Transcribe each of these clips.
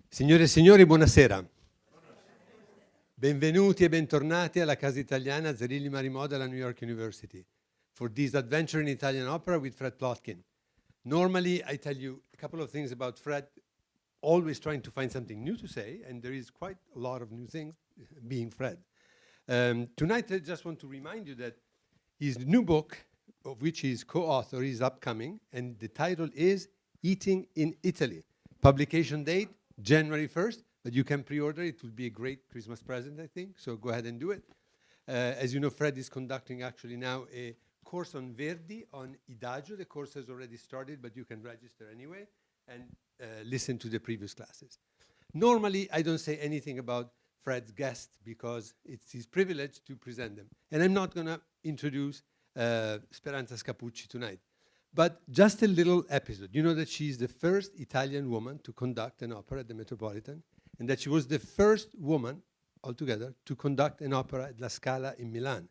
Signore e signori, buonasera. Benvenuti e bentornati alla Casa Italiana Zerilli-Marimò della New York University for this adventure in Italian opera with Fred Plotkin. Normally, I tell you a couple of things about Fred, always trying to find something new to say, and there is quite a lot of new things being Fred. Tonight, I just want to remind you that his new book, of which he's co-author, is upcoming, and the title is Eating in Italy. Publication date, January 1st, but you can pre-order. It would be a great Christmas present, I think, so go ahead and do it. As you know, Fred is conducting actually now a course on Verdi, on Idagio. The course has already started, but you can register anyway and listen to the previous classes. Normally, I don't say anything about Fred's guests because it's his privilege to present them. And I'm not going to introduce Speranza Scappucci tonight. But just a little episode. You know that she's the first Italian woman to conduct an opera at the Metropolitan, and that she was the first woman altogether to conduct an opera at La Scala in Milan.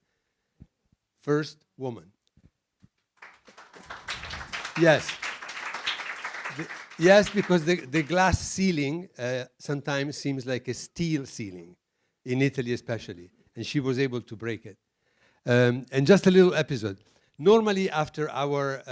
First woman. Yes. Yes, because the glass ceiling sometimes seems like a steel ceiling, in Italy especially, and she was able to break it. And just a little episode. Normally, after our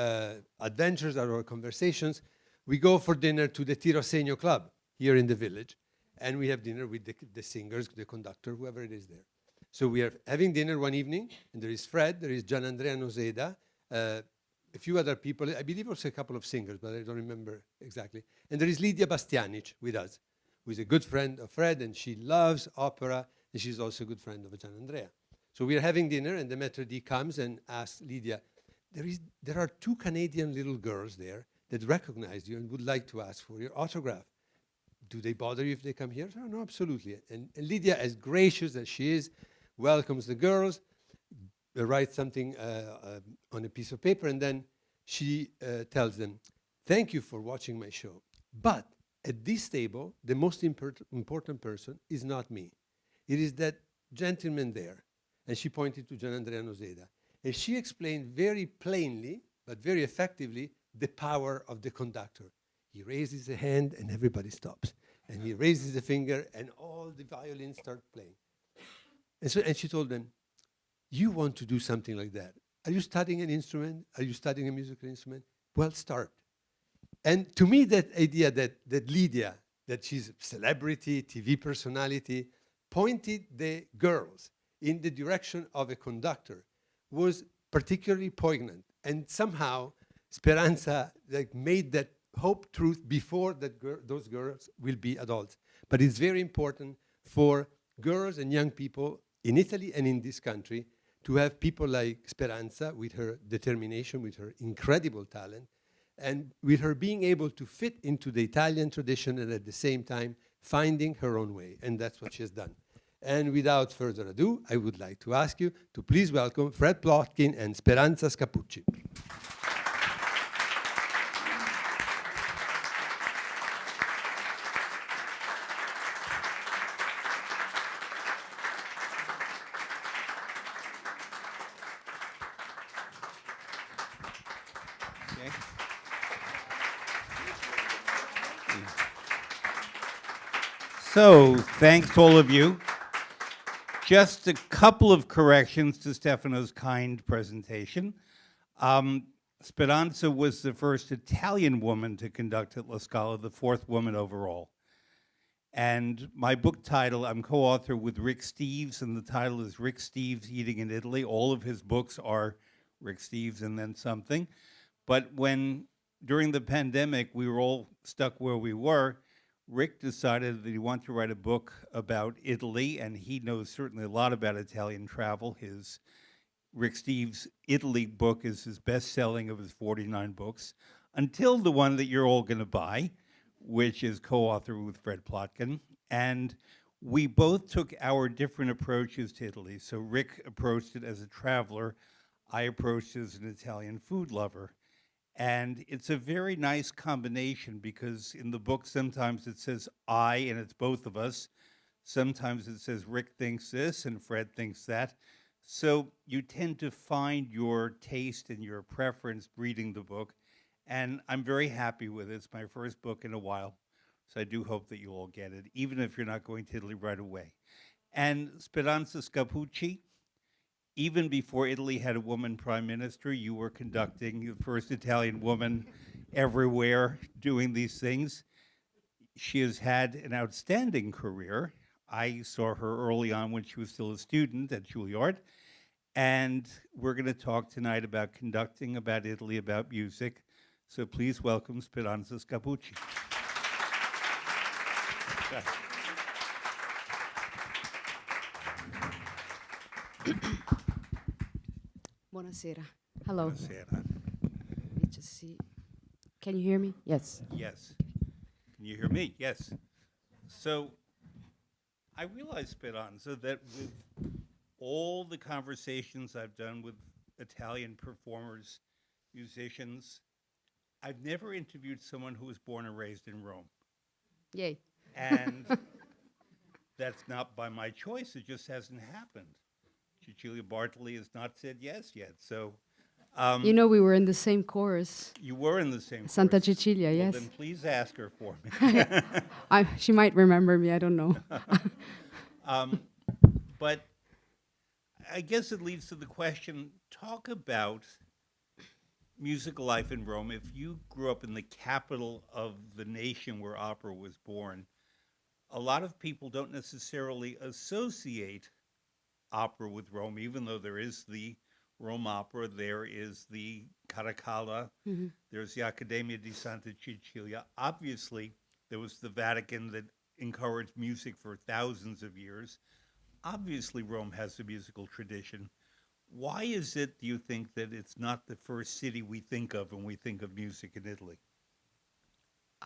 adventures, our conversations, we go for dinner to the Tirosegno Club here in the village, and we have dinner with the singers, the conductor, whoever it is there. So we are having dinner one evening, and there is Fred, there is Gianandrea Noseda, a few other people, I believe also a couple of singers, but I don't remember exactly. And there is Lidia Bastianic with us, who is a good friend of Fred, and she loves opera, and she's also a good friend of Gianandrea. So we are having dinner, and the maitre d' comes and asks Lydia, there are two Canadian little girls there that recognize you and would like to ask for your autograph. Do they bother you if they come here? Oh, no, absolutely. And Lydia, as gracious as she is, welcomes the girls, writes something on a piece of paper, and then she tells them, thank you for watching my show. But at this table, the most important person is not me. It is that gentleman there. And she pointed to Gianandrea Noseda. And she explained very plainly, but very effectively, the power of the conductor. He raises a hand and everybody stops. And he raises a finger and all the violins start playing. And she told them, you want to do something like that. Are you studying an instrument? Are you studying a musical instrument? Well, start. And to me, that idea that Lydia, that she's a celebrity, TV personality, pointed the girls in the direction of a conductor was particularly poignant. And somehow, Speranza made that hope truth before that those girls will be adults. But it's very important for girls and young people in Italy and in this country to have people like Speranza with her determination, with her incredible talent, and with her being able to fit into the Italian tradition and at the same time finding her own way. And that's what she has done. And without further ado, I would like to ask you to please welcome Fred Plotkin and Speranza Scappucci. Okay. So, thanks to all of you. Just a couple of corrections to Stefano's kind presentation. Speranza was the first Italian woman to conduct at La Scala, the fourth woman overall. And my book title, I'm co-author with Rick Steves, and the title is Rick Steves Eating in Italy. All of his books are Rick Steves and then something. But when, during the pandemic, we were all stuck where we were, Rick decided that he wanted to write a book about Italy, and he knows certainly a lot about Italian travel. His Rick Steves' Italy book is his best-selling of his 49 books, until the one that you're all going to buy, which is co-authored with Fred Plotkin. And we both took our different approaches to Italy. So Rick approached it as a traveler. I approached it as an Italian food lover. And it's a very nice combination because in the book sometimes it says I and it's both of us. Sometimes it says Rick thinks this and Fred thinks that. So you tend to find your taste and your preference reading the book. And I'm very happy with it. It's my first book in a while. So I do hope that you all get it, even if you're not going to Italy right away. And Speranza Scappucci, even before Italy had a woman prime minister, you were conducting the first Italian woman everywhere doing these things. She has had an outstanding career. I saw her early on when she was still a student at Juilliard. And we're going to talk tonight about conducting, about Italy, about music. So please welcome Speranza Scappucci. Buonasera. Hello. Buonasera. Let me just see. Can you hear me? Yes. Yes. Can you hear me? Yes. So I realize, Speranza, that with all the conversations I've done with Italian performers, musicians, I've never interviewed someone who was born and raised in Rome. Yay. And that's not by my choice. It just hasn't happened. Cecilia Bartoli has not said yes yet. So You know, we were in the same chorus. you were in the same Santa course. Cecilia, Well, yes. then please ask her for me. She might remember me, I don't know. But I guess it leads to the question, talk about musical life in Rome. If you grew up in the capital of the nation where opera was born, a lot of people don't necessarily associate opera with Rome, even though there is the Rome Opera, there is the Caracalla, there's the Accademia di Santa Cecilia. Obviously, there was the Vatican that encouraged music for thousands of years. Obviously, Rome has a musical tradition. Why is it, do you think, that it's not the first city we think of when we think of music in Italy?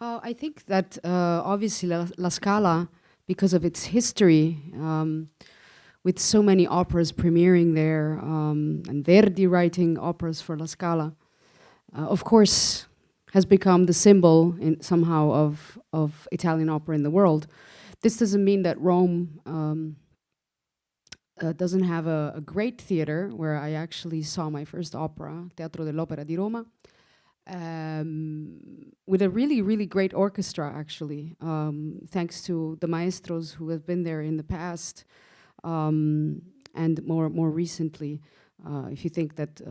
I think that obviously La Scala, because of its history, with so many operas premiering there, and Verdi writing operas for La Scala, of course, has become the symbol somehow of Italian opera in the world. This doesn't mean that Rome doesn't have a great theater, where I actually saw my first opera, Teatro dell'Opera di Roma, with a really, really great orchestra, actually, thanks to the maestros who have been there in the past, and more recently. If you think that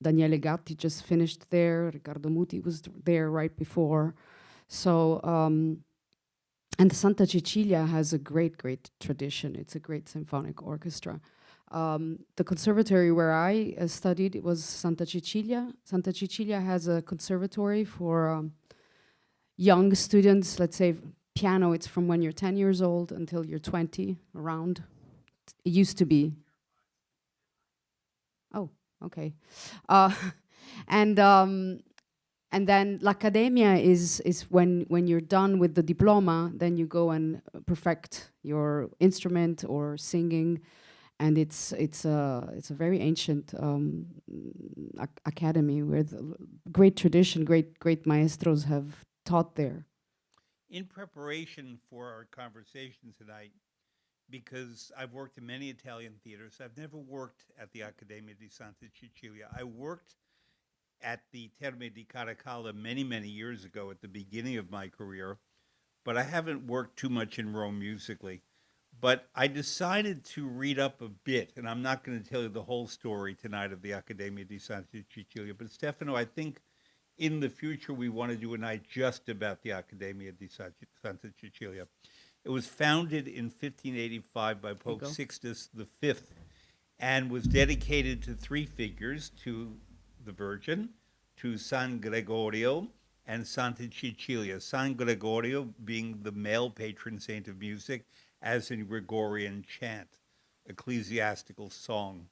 Daniele Gatti just finished there, Riccardo Muti was there right before. So, and Santa Cecilia has a great, great tradition. It's a great symphonic orchestra. The conservatory where I studied, it was Santa Cecilia. Santa Cecilia has a conservatory for young students. Let's say piano, it's from when you're 10 years old until you're 20, around. It used to be. Oh, okay. And then l'Accademia is when you're done with the diploma, then you go and perfect your instrument or singing. And it's a very ancient academy with great tradition, great maestros have taught there. In preparation for our conversation tonight, because I've worked in many Italian theaters, I've never worked at the Accademia di Santa Cecilia. I worked at the Terme di Caracalla many, many years ago at the beginning of my career, but I haven't worked too much in Rome musically. But I decided to read up a bit, and I'm not going to tell you the whole story tonight of the Accademia di Santa Cecilia, but Stefano, I think in the future we want to do a night just about the Accademia di Santa Cecilia. It was founded in 1585 by Pope Sixtus V and was dedicated to three figures, to the Virgin, to San Gregorio, and Santa Cecilia. San Gregorio being the male patron saint of music, as in Gregorian chant, ecclesiastical song.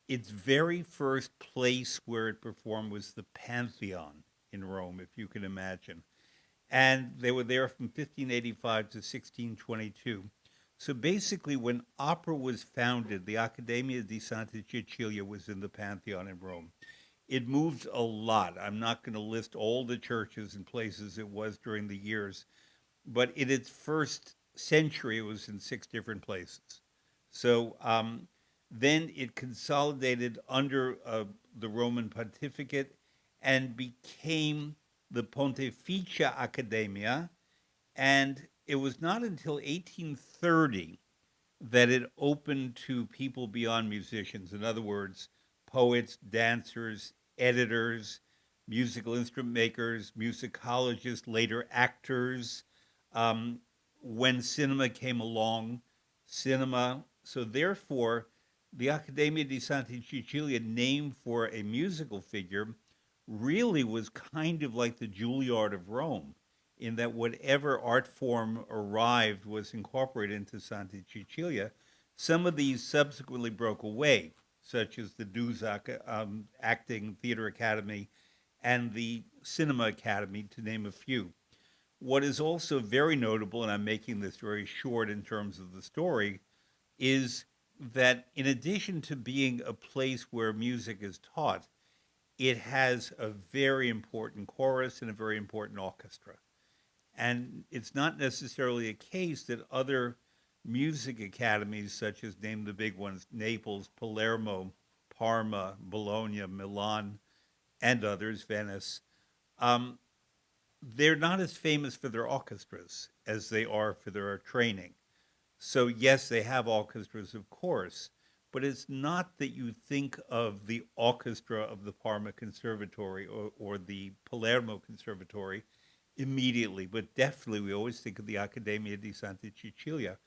Its very first place where it performed was the Pantheon in Rome, if you can imagine. And they were there from 1585 to 1622. So basically, when opera was founded, the Accademia di Santa Cecilia was in the Pantheon in Rome. It moved a lot. I'm not going to list all the churches and places it was during the years, but in its first century, it was in 6 different places. So then it consolidated under the Roman pontificate and became the Pontificia Accademia, and it was not until 1830 that it opened to people beyond musicians. In other words, poets, dancers, editors, musical instrument makers, musicologists, later actors. Um, when cinema came along, cinema. So therefore, the Accademia di Santa Cecilia, named for a musical figure, really was kind of like the Juilliard of Rome, in that whatever art form arrived was incorporated into Santa Cecilia. Some of these subsequently broke away, such as the Acting Theater Academy and the Cinema Academy, to name a few. What is also very notable, and I'm making this very short in terms of the story, is that in addition to being a place where music is taught, it has a very important chorus and a very important orchestra. And it's not necessarily a case that other music academies, such as name the big ones, Naples, Palermo, Parma, Bologna, Milan, and others, Venice, um, they're not as famous for their orchestras as they are for their training. So yes, they have orchestras, of course, but it's not that you think of the orchestra of the Parma Conservatory or the Palermo Conservatory immediately, but definitely we always think of the Accademia di Santa Cecilia.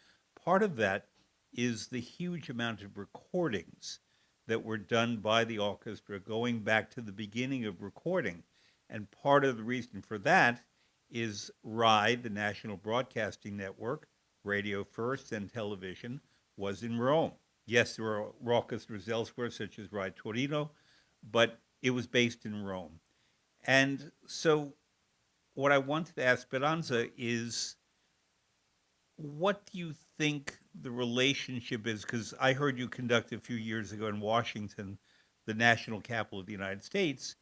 Part of that is the huge amount of recordings that were done by the orchestra going back to the beginning of recording. And part of the reason for that is RAI, the National Broadcasting Network, radio first and television, was in Rome. Yes, there were orchestras elsewhere, such as RAI Torino, but it was based in Rome. And so what I wanted to ask Speranza is, what do you think the relationship is? Because I heard you conduct a few years ago in Washington, the national capital of the United States,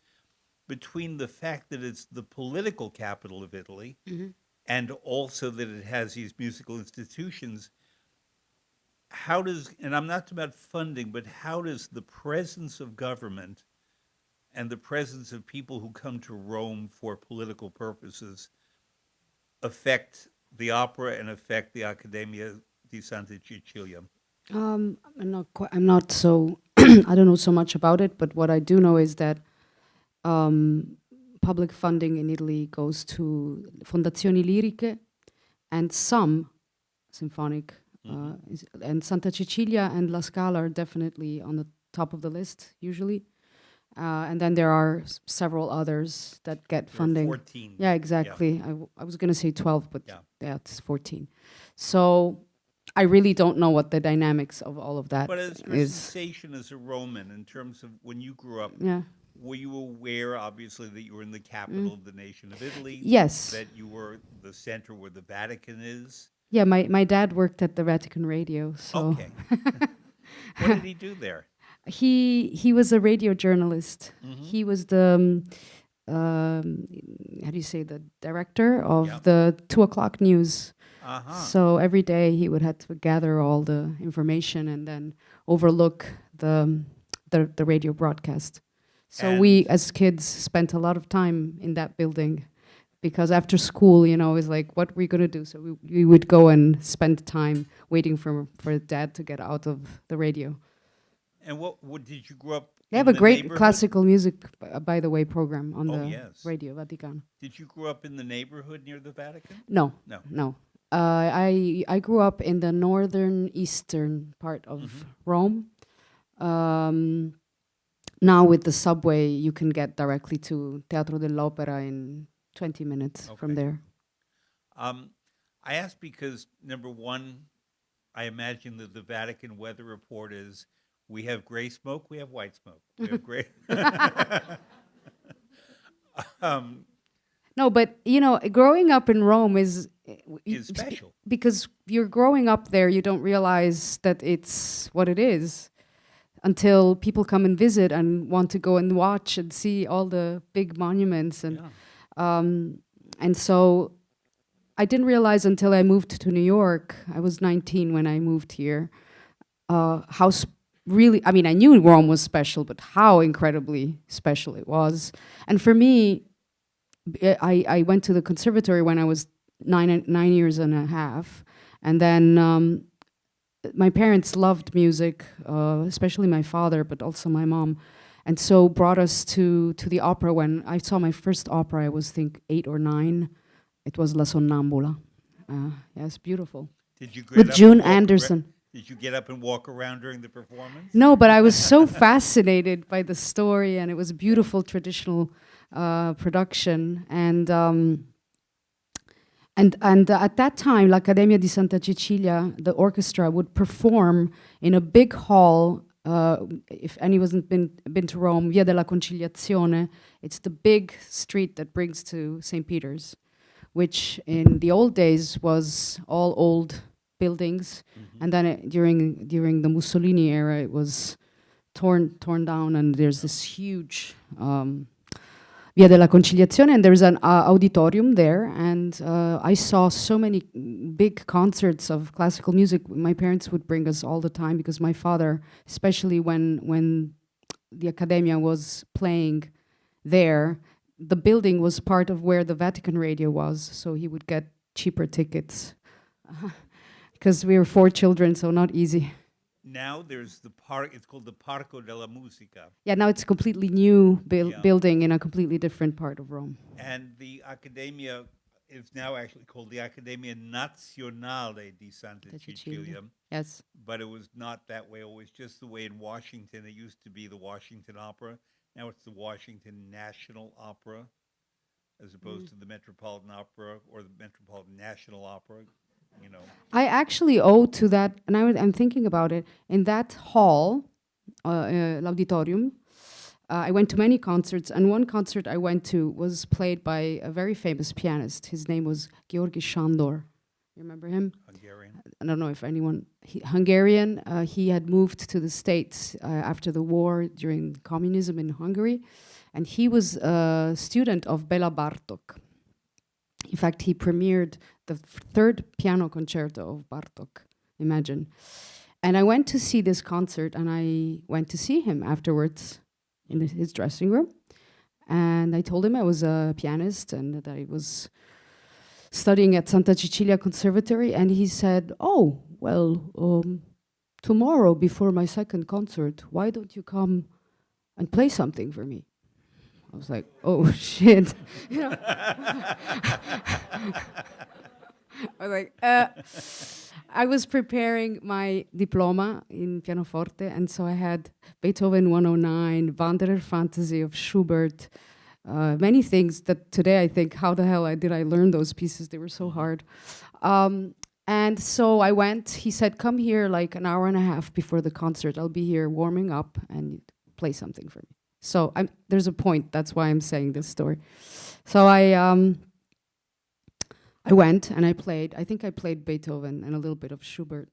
between the fact that it's the political capital of Italy and also that it has these musical institutions. How does, and I'm not talking about funding, but how does the presence of government and the presence of people who come to Rome for political purposes affect the opera and affect the Accademia di Santa Cecilia? I'm not so, I don't know so much about it, but what I do know is that public funding in Italy goes to fondazioni liriche and some symphonic, and Santa Cecilia and La Scala are definitely on the top of the list usually. And then there are several others that get funding. 14. Yeah, exactly. Yeah. I was going to say 12, but yeah, it's 14. So I really don't know what the dynamics of all of that But as your is. sensation as a Roman, in terms of when you grew up, were you aware, obviously, that you were in the capital of the nation of Italy? Yes. That you were the center where the Vatican is? Yeah, my dad worked at the Vatican Radio, so. Okay. What did he do there? He was a radio journalist. He was the how do you say, the director of the 2:00 news. So every day he would have to gather all the information and then overlook the radio broadcast. So and we as kids spent a lot of time in that building, because after school, you know, it's like, what we're gonna do. So we would go and spend time waiting for Dad to get out of the radio. And what did you grow up? They have a great classical music, by the way, program on the Radio Vaticano. Did you grow up in the neighborhood near the Vatican? No. I grew up in the northern eastern part of Rome. Now with the subway, you can get directly to Teatro dell'Opera in 20 minutes from there. I asked because, number one, I imagine that the Vatican weather report is, we have gray smoke, we have white smoke. We have gray. No, but, you know, growing up in Rome is special. Because you're growing up there, you don't realize that it's what it is until people come and visit and want to go and watch and see all the big monuments. And so I didn't realize until I moved to New York, I was 19 when I moved here, how really, I mean, I knew Rome was special, but how incredibly special it was. And for me, I went to the conservatory when I was 9 years and a half, and then my parents loved music, especially my father, but also my mom, and so brought us to the opera. When I saw my first opera, I was think 8 or 9. It was La Sonnambula. Yes, beautiful. Did you get With up June and walk Anderson. Did you get up and walk around during the performance? No, but I was so fascinated by the story, and it was a beautiful traditional production. And at that time, l'Accademia di Santa Cecilia, the orchestra would perform in a big hall. If anyone's been to Rome, Via della Conciliazione, it's the big street that brings to St. Peter's, which in the old days was all old buildings, and then during the Mussolini era, it was torn down, and there's this huge Via della Conciliazione, and there's an auditorium there, and I saw so many big concerts of classical music. My parents would bring us all the time, because my father, especially when the Accademia was playing there, the building was part of where the Vatican Radio was, so he would get cheaper tickets. Because we were 4 children, so not easy. Now there's the park, it's called the Parco della Musica. Yeah, now it's a completely new Yeah. building in a completely different part of Rome. And the Accademia is now actually called the Accademia Nazionale di Santa Cecilia. Yes. But it was not that way always, just the way in Washington, it used to be the Washington Opera. Now it's the Washington National Opera, as opposed to the Metropolitan Opera or the Metropolitan National Opera, you know. I actually owe to that, and I'm thinking about it, in that hall, l'auditorium, I went to many concerts, and one concert I went to was played by a very famous pianist. His name was Georgi Sándor. You remember him? Hungarian. I don't know if anyone, Hungarian. He had moved to the States after the war during communism in Hungary, and he was a student of Bela Bartok. In fact, he premiered the 3rd piano concerto of Bartok, imagine. And I went to see this concert, and I went to see him afterwards in his dressing room. And I told him I was a pianist and that I was studying at Santa Cecilia Conservatory, and he said, "Oh, well, tomorrow before my 2nd concert, why don't you come and play something for me?" I was like, "Oh shit!" You know? I was like, I was preparing my diploma in pianoforte, and so I had Beethoven 109, Wanderer Fantasy of Schubert, many things that today I think, how the hell did I learn those pieces? They were so hard. And so I went, he said, "Come here like an hour and a half before the concert. I'll be here warming up and play something for me." So there's a point, that's why I'm saying this story. So I went and I played. I think I played Beethoven and a little bit of Schubert.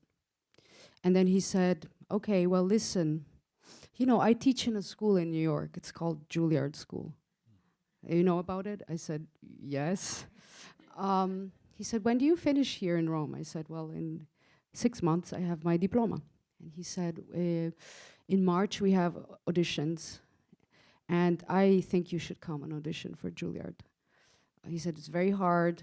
And then he said, "Okay, well, listen, you know, I teach in a school in New York. It's called Juilliard School. You know about it?" I said, "Yes." He said, "When do you finish here in Rome?" I said, "Well, in 6 months I have my diploma." And he said, "In March we have auditions, and I think you should come and audition for Juilliard." He said, "It's very hard.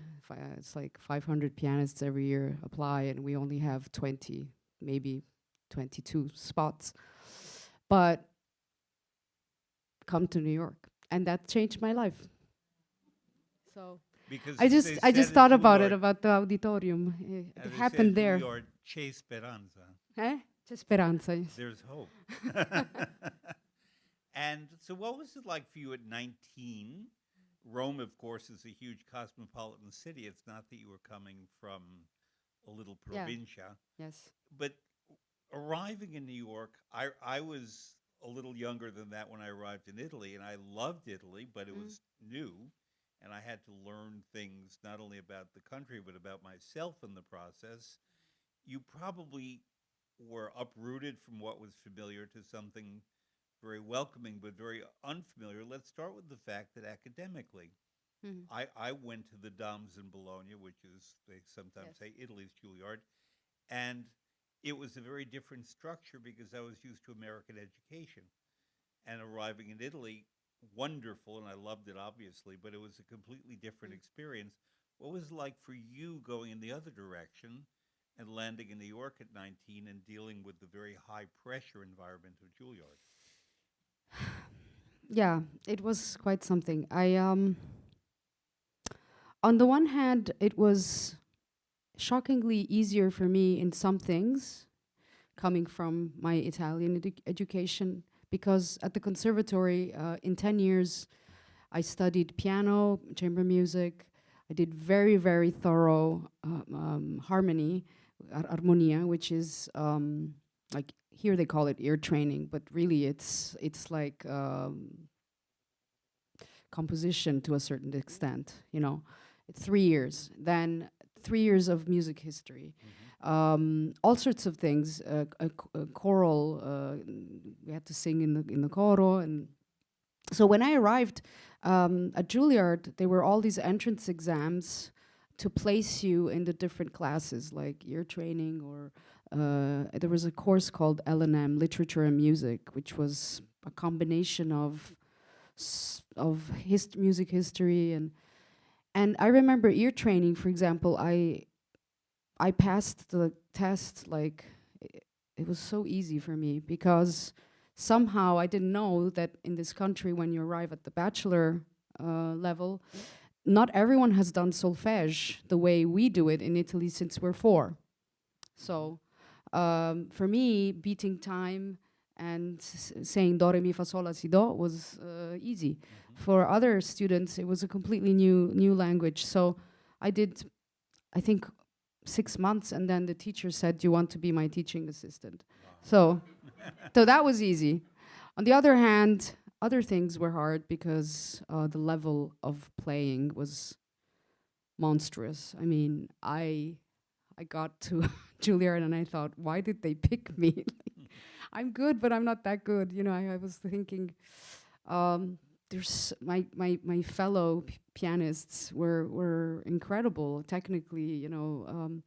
It's like 500 pianists every year apply, and we only have 20, maybe 22 spots. But come to New York." And that changed my life. So Because I just thought about it, about the auditorium. It happened there. Juilliard, c'è speranza. C'è speranza. Yes. There's hope. And so what was it like for you at 19? Rome, of course, is a huge cosmopolitan city. It's not that you were coming from a little provincia. Yes. But arriving in New York, I was a little younger than that when I arrived in Italy, and I loved Italy, but it was new, and I had to learn things not only about the country, but about myself in the process. You probably were uprooted from what was familiar to something very welcoming, but very unfamiliar. Let's start with the fact that academically, I went to the Dams in Bologna, which is, they sometimes say, Italy's Juilliard, and it was a very different structure because I was used to American education. And arriving in Italy, wonderful, and I loved it, obviously, but it was a completely different experience. What was it like for you going in the other direction and landing in New York at 19 and dealing with the very high pressure environment of Juilliard? Yeah, it was quite something. On the one hand, it was shockingly easier for me in some things, coming from my Italian education, because at the conservatory, in 10 years, I studied piano, chamber music. I did very, very thorough harmony, armonia, which is like here they call it ear training, but really it's like composition to a certain extent. You know, 3 years, then 3 years of music history. All sorts of things, a choral. We had to sing in the coro, and so when I arrived at Juilliard, there were all these entrance exams to place you in the different classes, like ear training, or there was a course called L&M, Literature and Music, which was a combination of music history and I remember ear training, for example. I passed the test like it was so easy for me because somehow I didn't know that in this country, when you arrive at the bachelor level, not everyone has done solfège the way we do it in Italy since we're 4. So for me, beating time and saying do, re, mi, fa, sol, la, si, do was easy. For other students, it was a completely new language. So I did, I think, 6 months, and then the teacher said, "Do you want to be my teaching assistant?" Wow. So that was easy. On the other hand, other things were hard because the level of playing was monstrous. I mean, I got to Juilliard and I thought, why did they pick me? I'm good, but I'm not that good. You know, I was thinking, there's my fellow pianists were incredible technically. You know,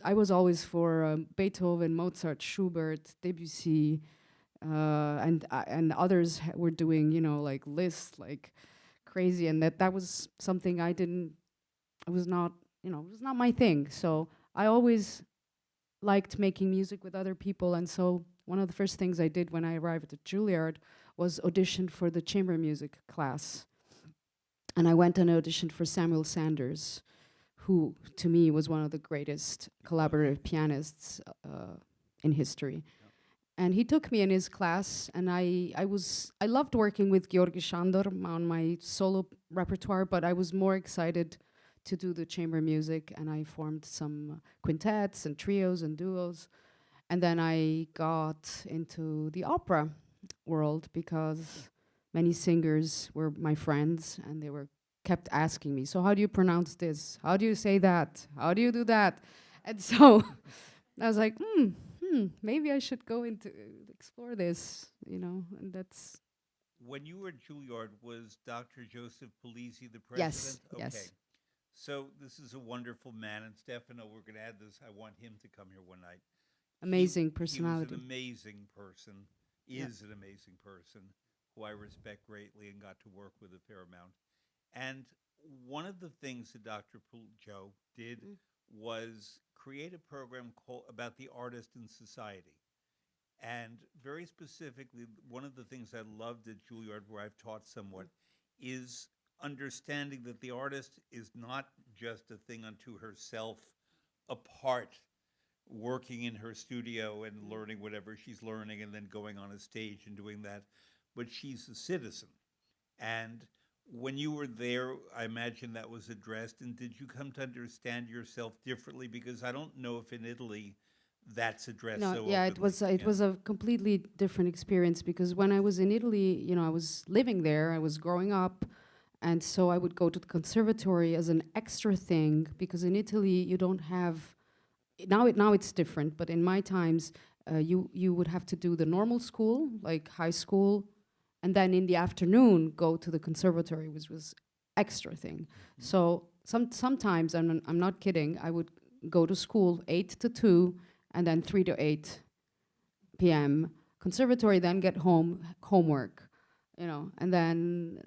I was always for Beethoven, Mozart, Schubert, Debussy, and others were doing, you know, like Liszt, like crazy, and that was something I didn't. It was not, you know, it was not my thing. So I always liked making music with other people, and so one of the first things I did when I arrived at Juilliard was audition for the chamber music class. And I went and auditioned for Samuel Sanders, who to me was one of the greatest collaborative pianists in history. And he took me in his class, and I loved working with Georgi Shandor on my solo repertoire, but I was more excited to do the chamber music, and I formed some quintets and trios and duos. And then I got into the opera world because many singers were my friends, and they were kept asking me, "So how do you pronounce this? How do you say that? How do you do that?" And so I was like, maybe I should go into explore this, you know, and that's. When you were at Juilliard, was Dr. Joseph Polizzi the president? Yes, Okay. yes. So this is a wonderful man, and Stefano, we're going to add this. I want him to come here one night. Amazing He personality. was an amazing person, is an amazing person, who I respect greatly and got to work with a fair amount. And one of the things that Dr. Joe did was create a program about the artist in society. And very specifically, one of the things I loved at Juilliard, where I've taught somewhat, is understanding that the artist is not just a thing unto herself, apart, working in her studio and learning whatever she's learning and then going on a stage and doing that, but she's a citizen. And when you were there, I imagine that was addressed. And did you come to understand yourself differently? Because I don't know if in Italy that's addressed No, so yeah, openly. it was a completely different experience because when I was in Italy, you know, I was living there, I was growing up, and so I would go to the conservatory as an extra thing because in Italy you don't have. Now it's different, but in my times, you would have to do the normal school, like high school, and then in the afternoon go to the conservatory, which was extra thing. So sometimes, I'm not kidding, I would go to school 8 to 2, and then 3 to 8 p.m. Conservatory, then get homework. you know, and then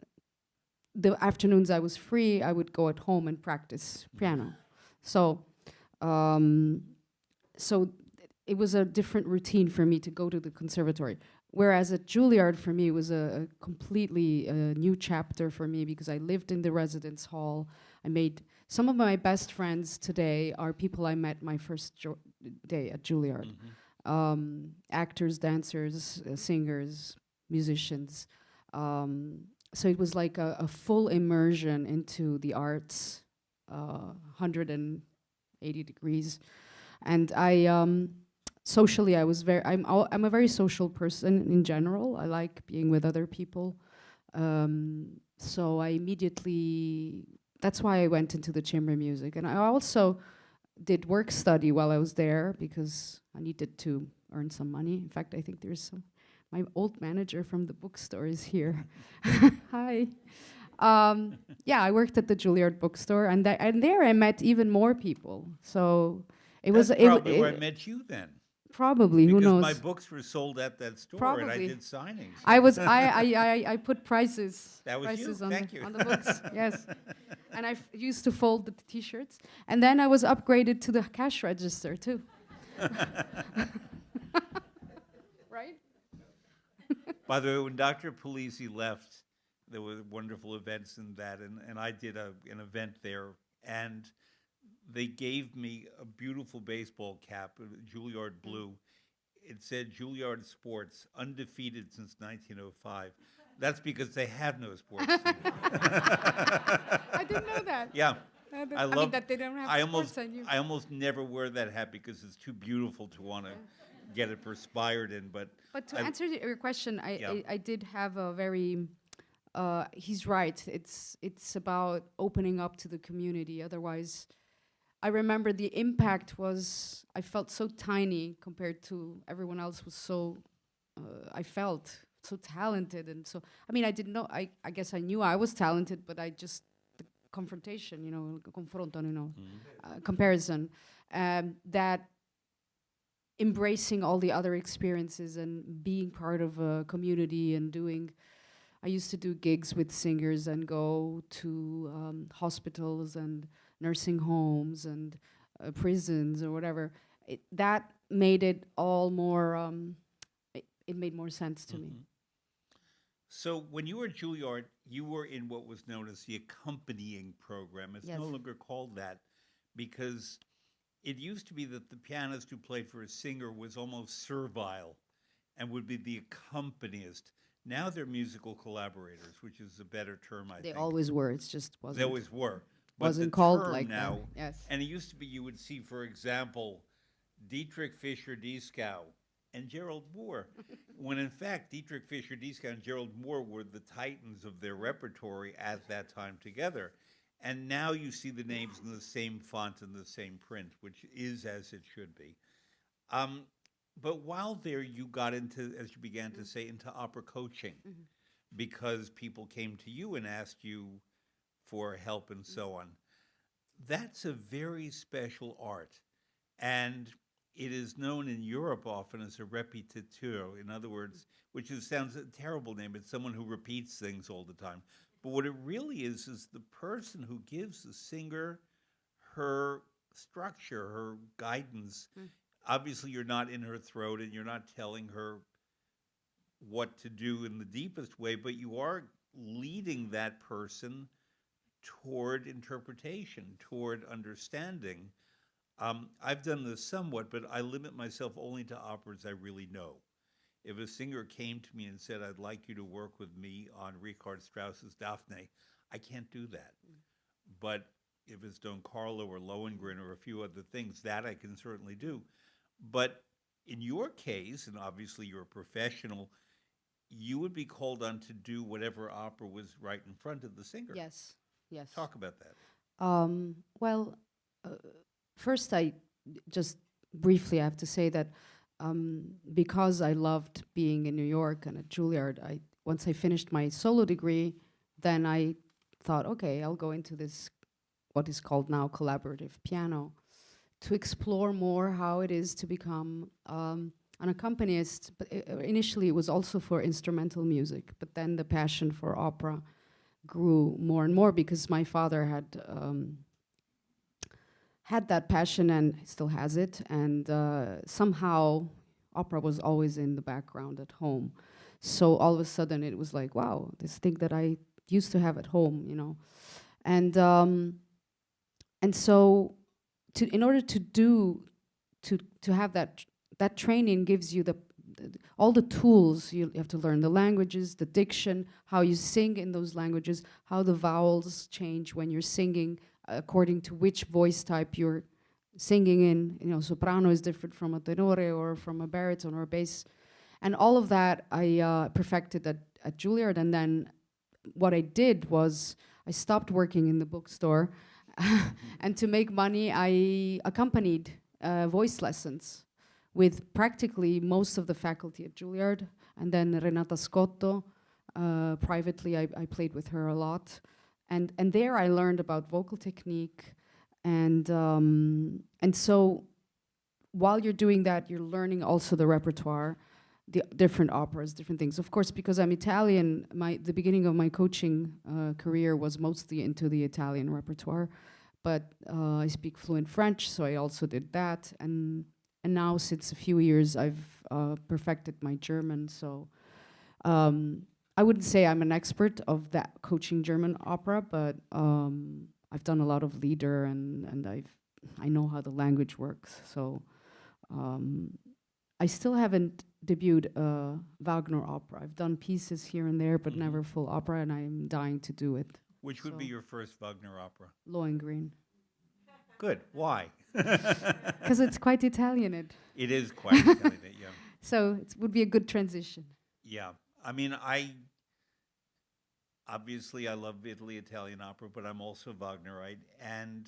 the afternoons I was free, I would go at home and practice piano. So, um, so it was a different routine for me to go to the conservatory. Whereas at Juilliard, for me, it was a completely new chapter for me because I lived in the residence hall. I made some of my best friends today are people I met my first day at Juilliard. Actors, dancers, singers, musicians. So it was like a full immersion into the arts, 180 degrees. And socially, I'm a very social person in general. I like being with other people. So I immediately, that's why I went into the chamber music. And I also did work study while I was there because I needed to earn some money. In fact, I think there's my old manager from the bookstore is here. Hi. Yeah, I worked at the Juilliard bookstore, and there I met even more people. So it was probably where I met you then. Probably, who knows? Because my books were sold at that store, Probably. and I did signings. I put prices. That was prices you. Thank you. On the books. Yes, and I used to fold the T-shirts, and then I was upgraded to the cash register too. Right. By the way, when Dr. Polisi left, there were wonderful events in that, and I did an event there, and they gave me a beautiful baseball cap, Juilliard blue. It said Juilliard Sports, undefeated since 1905. That's because they have no sports team. I didn't know that. Yeah. I mean that they don't have sports. I almost never wear that hat because it's too beautiful to want to get it perspired in. But to answer your question, I did have a very. He's right. It's about opening up to the community. Otherwise, I remember the impact was I felt so tiny compared to everyone else. Was so I felt so talented, and so I mean I didn't know. I guess I knew I was talented, but I just the confrontation, you know, confronto, you know, comparison, that embracing all the other experiences and being part of a community and doing. I used to do gigs with singers and go to hospitals and nursing homes and prisons or whatever. That made it all more. It made more sense to me. So when you were at Juilliard, you were in what was known as the accompanying program. It's no longer called that because it used to be that the pianist who played for a singer was almost servile and would be the accompanist. Now they're musical collaborators, which is a better term, I think. They always were. It's just wasn't. They always were. But Wasn't called like now, that. Yes. And it used to be you would see, for example, Dietrich Fischer-Dieskau and Gerald Moore, when in fact Dietrich Fischer-Dieskau and Gerald Moore were the titans of their repertory at that time together. And now you see the names in the same font and the same print, which is as it should be. But while there, you got into, as you began to say, into opera coaching, because people came to you and asked you for help and so on. That's a very special art, and it is known in Europe often as a répétiteur. In other words, sounds a terrible name. It's someone who repeats things all the time. But what it really is the person who gives the singer her structure, her guidance. Obviously, you're not in her throat and you're not telling her what to do in the deepest way, but you are leading that person toward interpretation, toward understanding. I've done this somewhat, but I limit myself only to operas I really know. If a singer came to me and said, I'd like you to work with me on Richard Strauss's Daphne, I can't do that. But if it's Don Carlo or Lohengrin or a few other things, that I can certainly do. But in your case, and obviously you're a professional, you would be called on to do whatever opera was right in front of the singer. Yes, yes. Talk about that. Well, first I just briefly have to say that because I loved being in New York and at Juilliard, once I finished my solo degree, then I thought, okay, I'll go into this, what is called now collaborative piano, to explore more how it is to become an accompanist, but initially it was also for instrumental music, but then the passion for opera grew more and more because my father had that passion and still has it, and somehow opera was always in the background at home. So all of a sudden it was like, wow, this thing that I used to have at home, you know. And so in order to have that training gives you all the tools. You have to learn the languages, the diction, how you sing in those languages, how the vowels change when you're singing according to which voice type you're singing in. You know, soprano is different from a tenore or from a baritone or a bass. And all of that I perfected at Juilliard. And then what I did was I stopped working in the bookstore. And to make money, I accompanied voice lessons with practically most of the faculty at Juilliard. And then Renata Scotto, privately, I played with her a lot. And there I learned about vocal technique. And so while you're doing that, you're learning also the repertoire, the different operas, different things. Of course, because I'm Italian, the beginning of my coaching career was mostly into the Italian repertoire. But I speak fluent French, so I also did that. And now, since a few years, I've perfected my German. So I wouldn't say I'm an expert of that coaching German opera, but I've done a lot of Lieder, and I know how the language works. So I still haven't debuted a Wagner opera. I've done pieces here and there, but never full opera, and I'm dying to do it. Which would be your first Wagner opera? Lohengrin. Good. Why? Because it's quite Italian. It is quite Italian, yeah. So it would be a good transition. Yeah. I mean, obviously I love Italy-Italian opera, but I'm also Wagnerite. And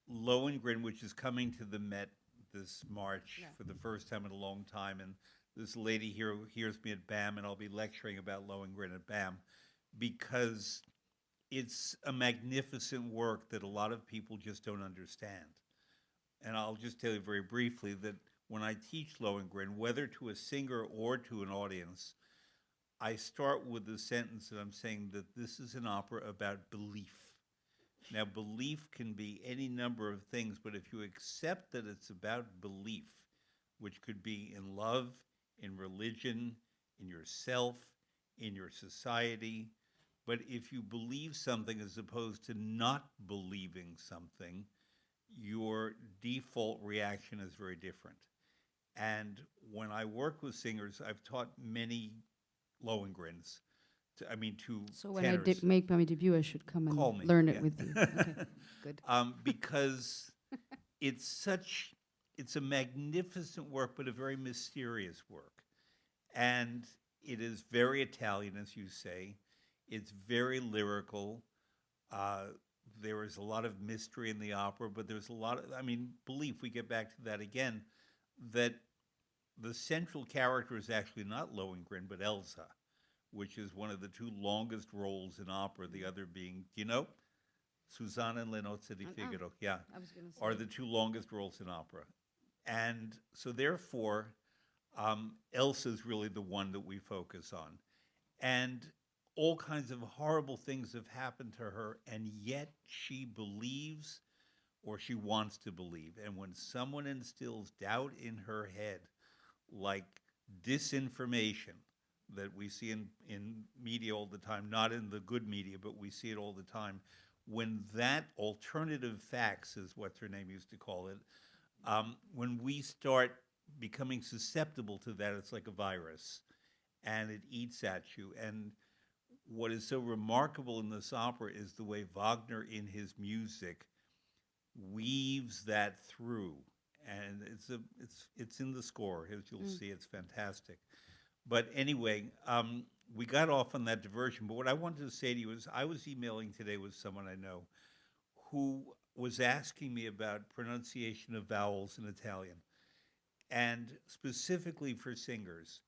Lohengrin, which is coming to the Met this March for the first time in a long time, and this lady here hears me at BAM, and I'll be lecturing about Lohengrin at BAM, because it's a magnificent work that a lot of people just don't understand. And I'll just tell you very briefly that when I teach Lohengrin, whether to a singer or to an audience, I start with the sentence that I'm saying that this is an opera about belief. Now, belief can be any number of things, but if you accept that it's about belief, which could be in love, in religion, in yourself, in your society, but if you believe something as opposed to not believing something, your default reaction is very different. And when I work with singers, I've taught many Lohengrins, to So when tenors. I make my debut, I should come Call and me, learn yeah. it with you. Okay, good. Because it's a magnificent work, but a very mysterious work. And it is very Italian, as you say. It's very lyrical. There is a lot of mystery in the opera, but there's a lot of, belief, we get back to that again, that the central character is actually not Lohengrin, but Elsa, which is one of the two longest roles in opera, the other being, Susanna and Le Nozze di Figaro, yeah, I was gonna say. are the two longest roles in opera. And so therefore, Elsa's really the one that we focus on. And all kinds of horrible things have happened to her, and yet she believes, or she wants to believe. And when someone instills doubt in her head, like disinformation that we see in media all the time, not in the good media, but we see it all the time, when that alternative facts, is what her name used to call it, when we start becoming susceptible to that, it's like a virus, and it eats at you. And what is so remarkable in this opera is the way Wagner, in his music, weaves that through. And it's in the score, as you'll see. It's fantastic. But anyway, we got off on that diversion. But what I wanted to say to you is, I was emailing today with someone I know who was asking me about pronunciation of vowels in Italian, and specifically for singers,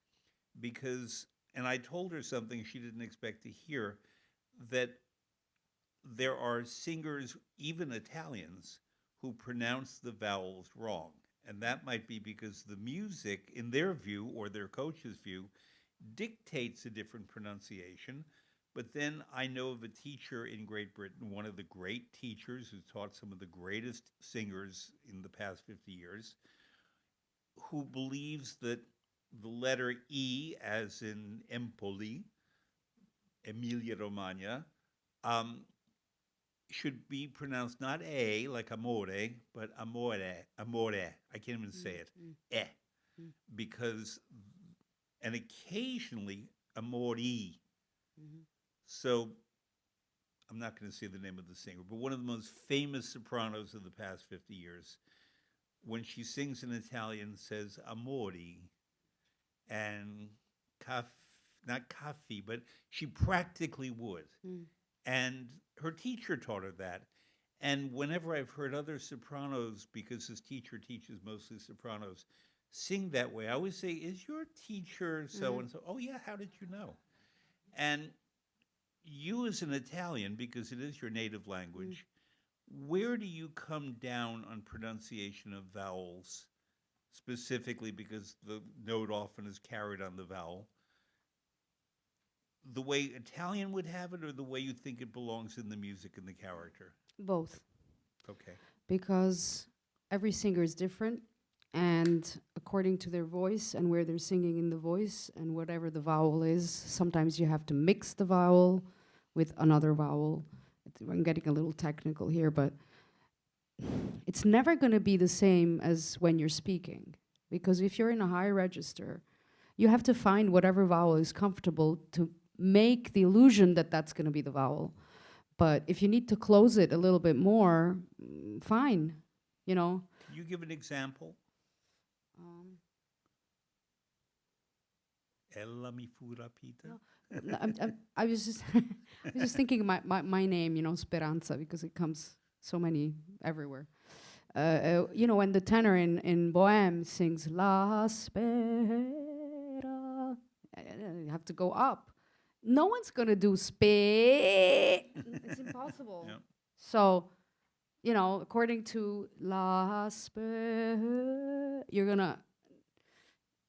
because, and I told her something she didn't expect to hear, that there are singers, even Italians, who pronounce the vowels wrong. And that might be because the music, in their view or their coach's view, dictates a different pronunciation. But then I know of a teacher in Great Britain, one of the great teachers who taught some of the greatest singers in the past 50 years, who believes that the letter E, as in Empoli, Emilia Romagna, um, should be pronounced not A, like amore, but amore, amore. I can't even say it. Eh. Because, and occasionally, amori. So, I'm not going to say the name of the singer, but one of the most famous sopranos of the past 50 years, when she sings in Italian, says amori, and not caffi, but she practically would. And her teacher taught her that. And whenever I've heard other sopranos, because this teacher teaches mostly sopranos, sing that way, I always say, is your teacher so and so? Oh, yeah, how did you know? And you, as an Italian, because it is your native language, where do you come down on pronunciation of vowels, specifically because the note often is carried on the vowel? The way Italian would have it, or the way you think it belongs in the music and the character? Both. Okay. Because every singer is different, and according to their voice and where they're singing in the voice and whatever the vowel is, sometimes you have to mix the vowel with another vowel. I'm getting a little technical here, but it's never going to be the same as when you're speaking, because if you're in a high register, you have to find whatever vowel is comfortable to make the illusion that that's going to be the vowel. But if you need to close it a little bit more, fine, you know. Can you give an example? Ella mi fu rapita? No, I was just I was just thinking my name, you know, Speranza, because it comes so many everywhere. You know, when the tenor in Bohème sings La Spera, you have to go up. No one's gonna do spe. It's impossible. Yeah. So, you know, according to La Spera, you're gonna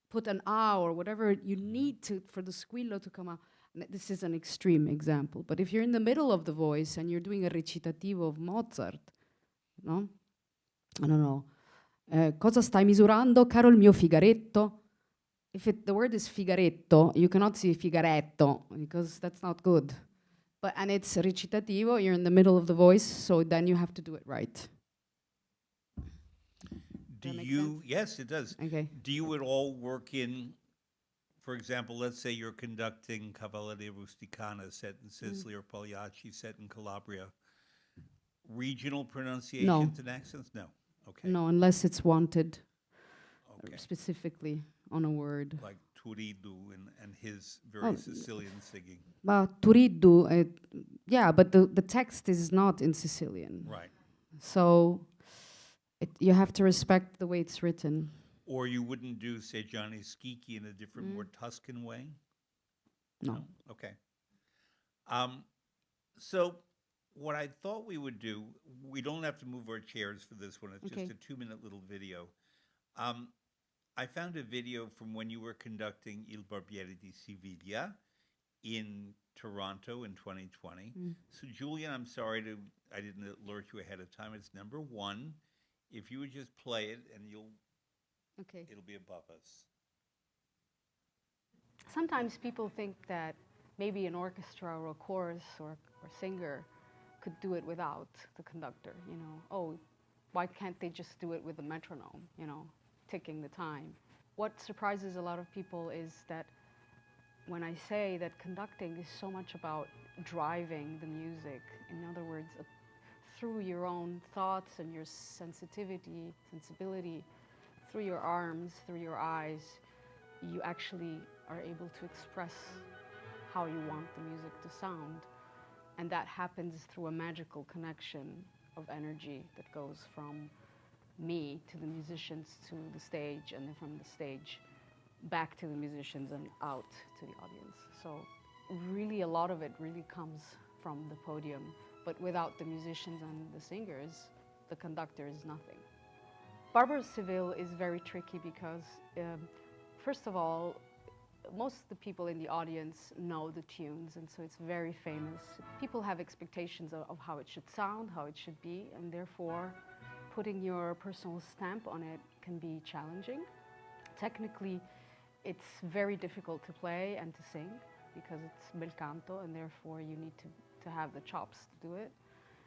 put an A or whatever you need to for the squillo to come out. This is an extreme example, but if you're in the middle of the voice and you're doing a recitativo of Mozart, no? I don't know. Cosa stai misurando, caro il mio figaretto? If the word is figaretto, you cannot say figaretto, because that's not good. And it's recitativo, you're in the middle of the voice, so then you have to do it right. Do you, yes, it does. Okay. Do you at all work in, for example, let's say you're conducting Cavalleria Rusticana set in Sicily or Pagliacci set in Calabria, regional pronunciations and accents? No. Okay. No, unless it's wanted Okay. specifically on a word. Like Turiddu and his very Sicilian singing. Turiddu, yeah, but the text is not in Sicilian. Right. So you have to respect the way it's written. Or you wouldn't do, say, Johnny Schicchi in a different, more Tuscan way? No. Okay. So what I thought we would do, we don't have to move our chairs for this one. It's just a 2-minute little video. I found a video from when you were conducting Il Barbiere di Siviglia in Toronto in 2020. So Julian, I'm sorry I didn't alert you ahead of time. It's number 1. If you would just play it, and it'll be above us. Sometimes people think that maybe an orchestra or a chorus or singer could do it without the conductor, you know. Oh, why can't they just do it with a metronome, you know, ticking the time? What surprises a lot of people is that when I say that conducting is so much about driving the music, in other words, through your own thoughts and your sensibility, through your arms, through your eyes, you actually are able to express how you want the music to sound. And that happens through a magical connection of energy that goes from me to the musicians to the stage, and then from the stage back to the musicians and out to the audience. So really a lot of it really comes from the podium, but without the musicians and the singers, the conductor is nothing. Barbara Seville is very tricky because, first of all, most of the people in the audience know the tunes, and so it's very famous. People have expectations of how it should sound, how it should be, and therefore putting your personal stamp on it can be challenging. Technically, it's very difficult to play and to sing because it's bel canto, and therefore you need to have the chops to do it.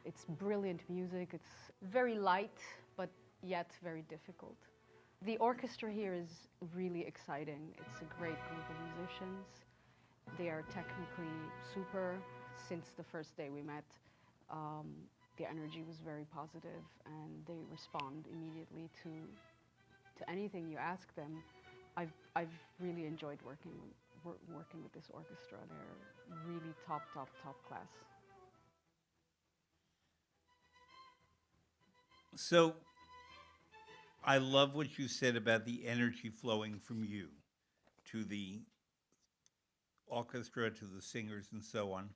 It's brilliant music. It's very light, but yet very difficult. The orchestra here is really exciting. It's a great group of musicians. They are technically super. Since the first day we met, the energy was very positive, and they respond immediately to anything you ask them. I've really enjoyed working with this orchestra. They're really top class. So I love what you said about the energy flowing from you to the orchestra, to the singers, and so on.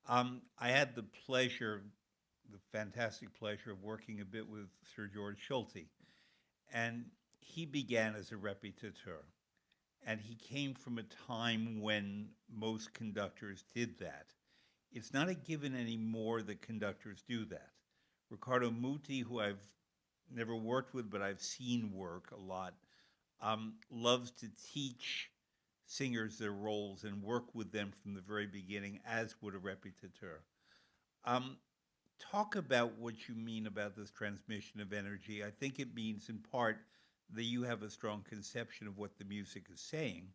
I had the fantastic pleasure of working a bit with Sir George Schulte, and he began as a répétiteur, and he came from a time when most conductors did that. It's not a given anymore that conductors do that. Riccardo Muti, who I've never worked with, but I've seen work a lot, loves to teach singers their roles and work with them from the very beginning, as would a répétiteur. Talk about what you mean about this transmission of energy. I think it means, in part, that you have a strong conception of what the music is saying,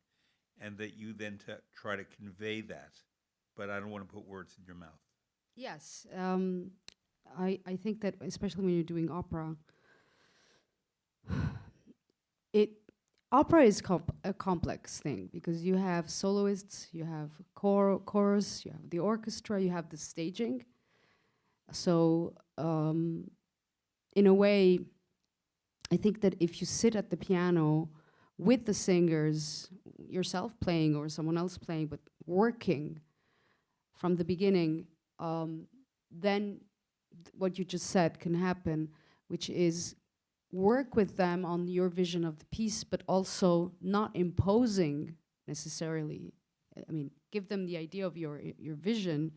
and that you then try to convey that. But I don't want to put words in your mouth. Yes, I think that especially when you're doing opera, opera is a complex thing because you have soloists, you have chorus, you have the orchestra, you have the staging. So in a way, I think that if you sit at the piano with the singers, yourself playing or someone else playing, but working from the beginning, then what you just said can happen, which is work with them on your vision of the piece, but also not imposing necessarily. I mean, give them the idea of your vision,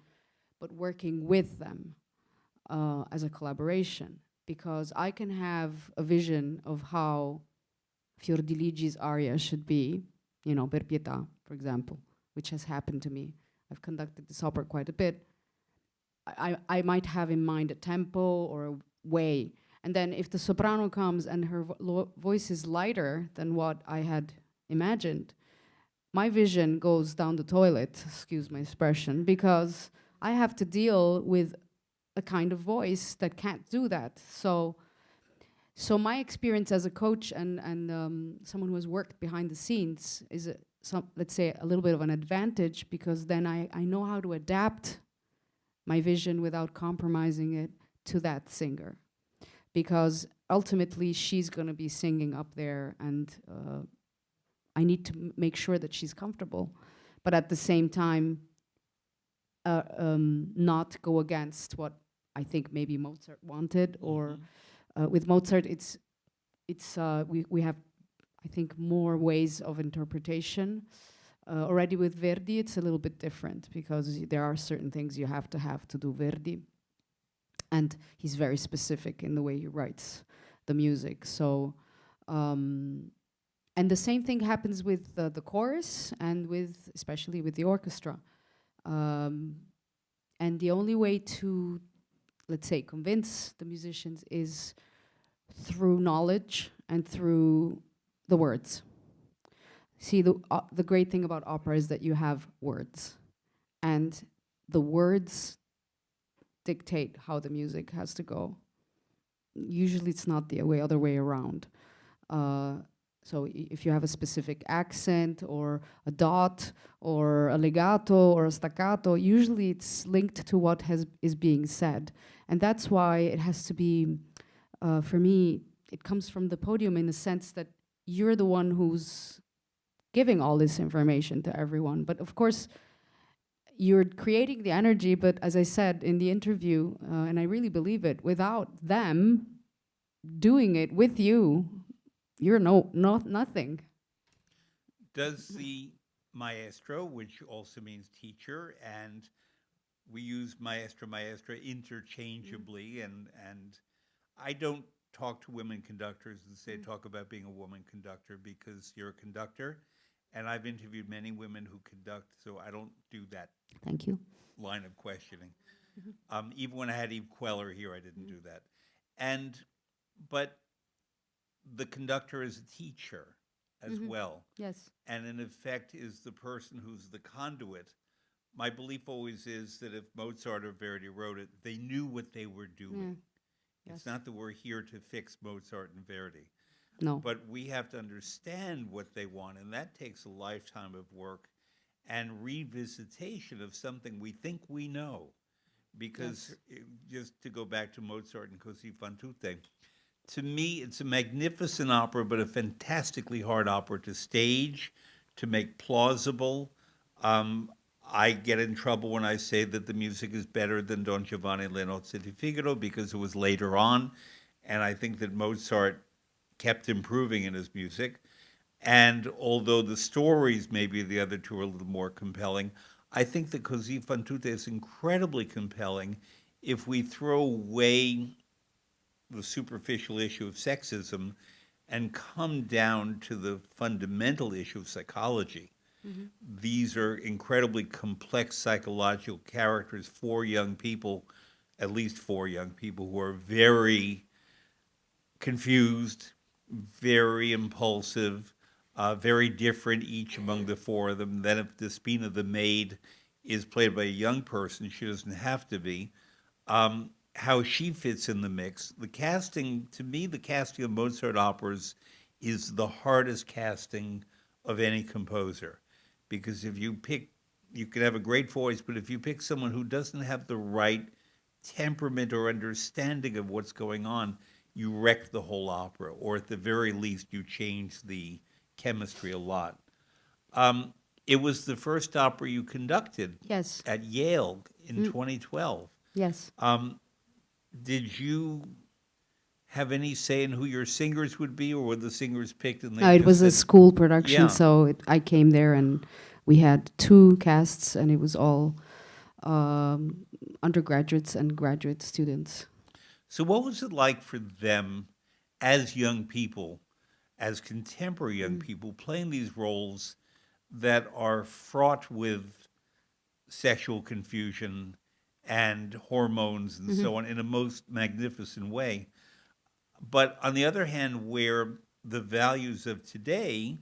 but working with them as a collaboration. Because I can have a vision of how Fiordiligi's aria should be, you know, Per Pietà, for example, which has happened to me. I've conducted this opera quite a bit. I might have in mind a tempo or a way. And then if the soprano comes and her voice is lighter than what I had imagined, my vision goes down the toilet, excuse my expression, because I have to deal with a kind of voice that can't do that. So my experience as a coach and someone who has worked behind the scenes is, let's say, a little bit of an advantage, because then I know how to adapt my vision without compromising it to that singer. Because ultimately she's going to be singing up there, and I need to make sure that she's comfortable, but at the same time not go against what I think maybe Mozart wanted. Or with Mozart, we have, I think, more ways of interpretation. Already with Verdi, it's a little bit different, because there are certain things you have to do Verdi. And he's very specific in the way he writes the music. So, and the same thing happens with the chorus and especially with the orchestra. And the only way to, let's say, convince the musicians is through knowledge and through the words. See, the great thing about opera is that you have words, and the words dictate how the music has to go. Usually it's not the other way around. So if you have a specific accent or a dot or a legato or a staccato, usually it's linked to what is being said. And that's why it has to be, for me, it comes from the podium in the sense that you're the one who's giving all this information to everyone. But of course, you're creating the energy, but as I said in the interview, and I really believe it, without them, doing it with you, you're nothing. Does the maestro, which also means teacher, and we use maestro, maestra interchangeably, and I don't talk to women conductors and say talk about being a woman conductor because you're a conductor, and I've interviewed many women who conduct, so I don't do that Thank you. line of questioning. Even when I had Eve Queller here, I didn't do that. But the conductor is a teacher as well, Yes. and in effect is the person who's the conduit. My belief always is that if Mozart or Verdi wrote it, they knew what they were doing. It's Yes. not that we're here to fix Mozart and Verdi, No. but we have to understand what they want, and that takes a lifetime of work and revisitation of something we think we know. Because just to go back to Mozart and Così fan tutte, to me, it's a magnificent opera, but a fantastically hard opera to stage, to make plausible. I get in trouble when I say that the music is better than Don Giovanni Le Nozze di Figaro because it was later on, and I think that Mozart kept improving in his music. And although the stories, maybe the other two are a little more compelling, I think that Così fan tutte is incredibly compelling if we throw away the superficial issue of sexism and come down to the fundamental issue of psychology. These are incredibly complex psychological characters, four young people, at least four young people, who are very confused, very impulsive, very different each among the four of them. Then if Despina the maid is played by a young person, she doesn't have to be. How she fits in the mix. The casting, to me, the casting of Mozart operas is the hardest casting of any composer. Because if you pick, you can have a great voice, but if you pick someone who doesn't have the right temperament or understanding of what's going on, you wreck the whole opera, or at the very least, you change the chemistry a lot. It was the first opera you conducted Yes. at Yale in 2012. Yes. Did you have any say in who your singers would be, or were the singers picked and they No, it just was a said- school production, Yeah. so I came there and we had 2 casts, and it was all undergraduates and graduate students. So what was it like for them as young people, as contemporary young people, playing these roles that are fraught with sexual confusion and hormones and so on in a most magnificent way? But on the other hand, where the values of today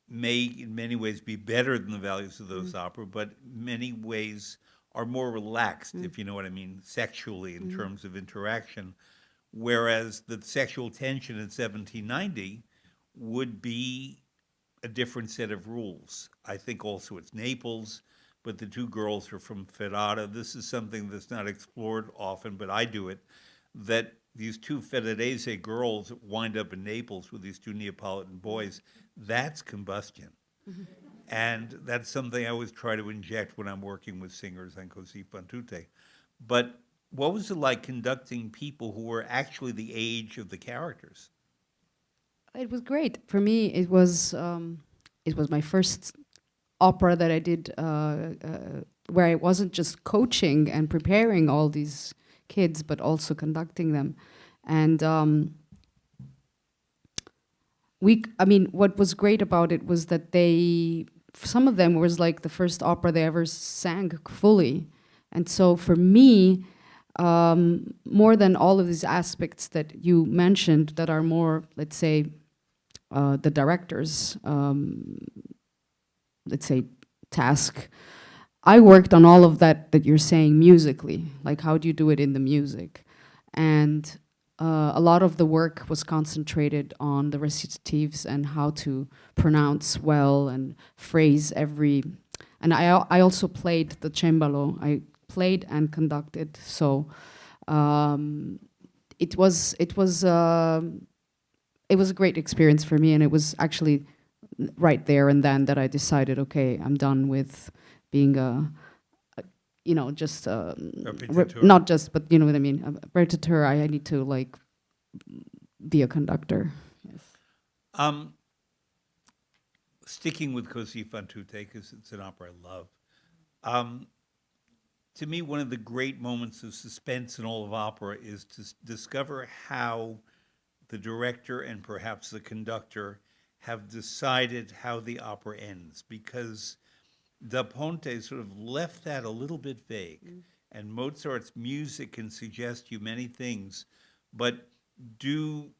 may in many ways be better than the values of those opera, but in many ways are more relaxed, if you know what I mean, sexually in terms of interaction. Whereas the sexual tension in 1790 would be a different set of rules. I think also it's Naples, but the 2 girls are from Ferrara. This is something that's not explored often, but I do it, that these 2 Ferrarese girls wind up in Naples with these 2 Neapolitan boys. That's combustion. And that's something I always try to inject when I'm working with singers on Così fan tutte. But what was it like conducting people who were actually the age of the characters? It was great. For me, it was my first opera that I did where I wasn't just coaching and preparing all these kids, but also conducting them. And what was great about it was that some of them was like the first opera they ever sang fully. And so for me, more than all of these aspects that you mentioned that are more, let's say, the director's, let's say, task, I worked on all of that you're saying musically, like how do you do it in the music? And a lot of the work was concentrated on the recitatives and how to pronounce well and phrase every, and I also played the cembalo. I played and conducted, so it was a great experience for me, and it was actually right there and then that I decided, okay, I'm done with being just Repetiteur. not just, but you know what I mean, a repetiteur. I need to like be a conductor. Yes. Sticking with Così fan tutte, because it's an opera I love. To me, one of the great moments of suspense in all of opera is to discover how the director and perhaps the conductor have decided how the opera ends, because Da Ponte sort of left that a little bit vague. And Mozart's music can suggest you many things, but do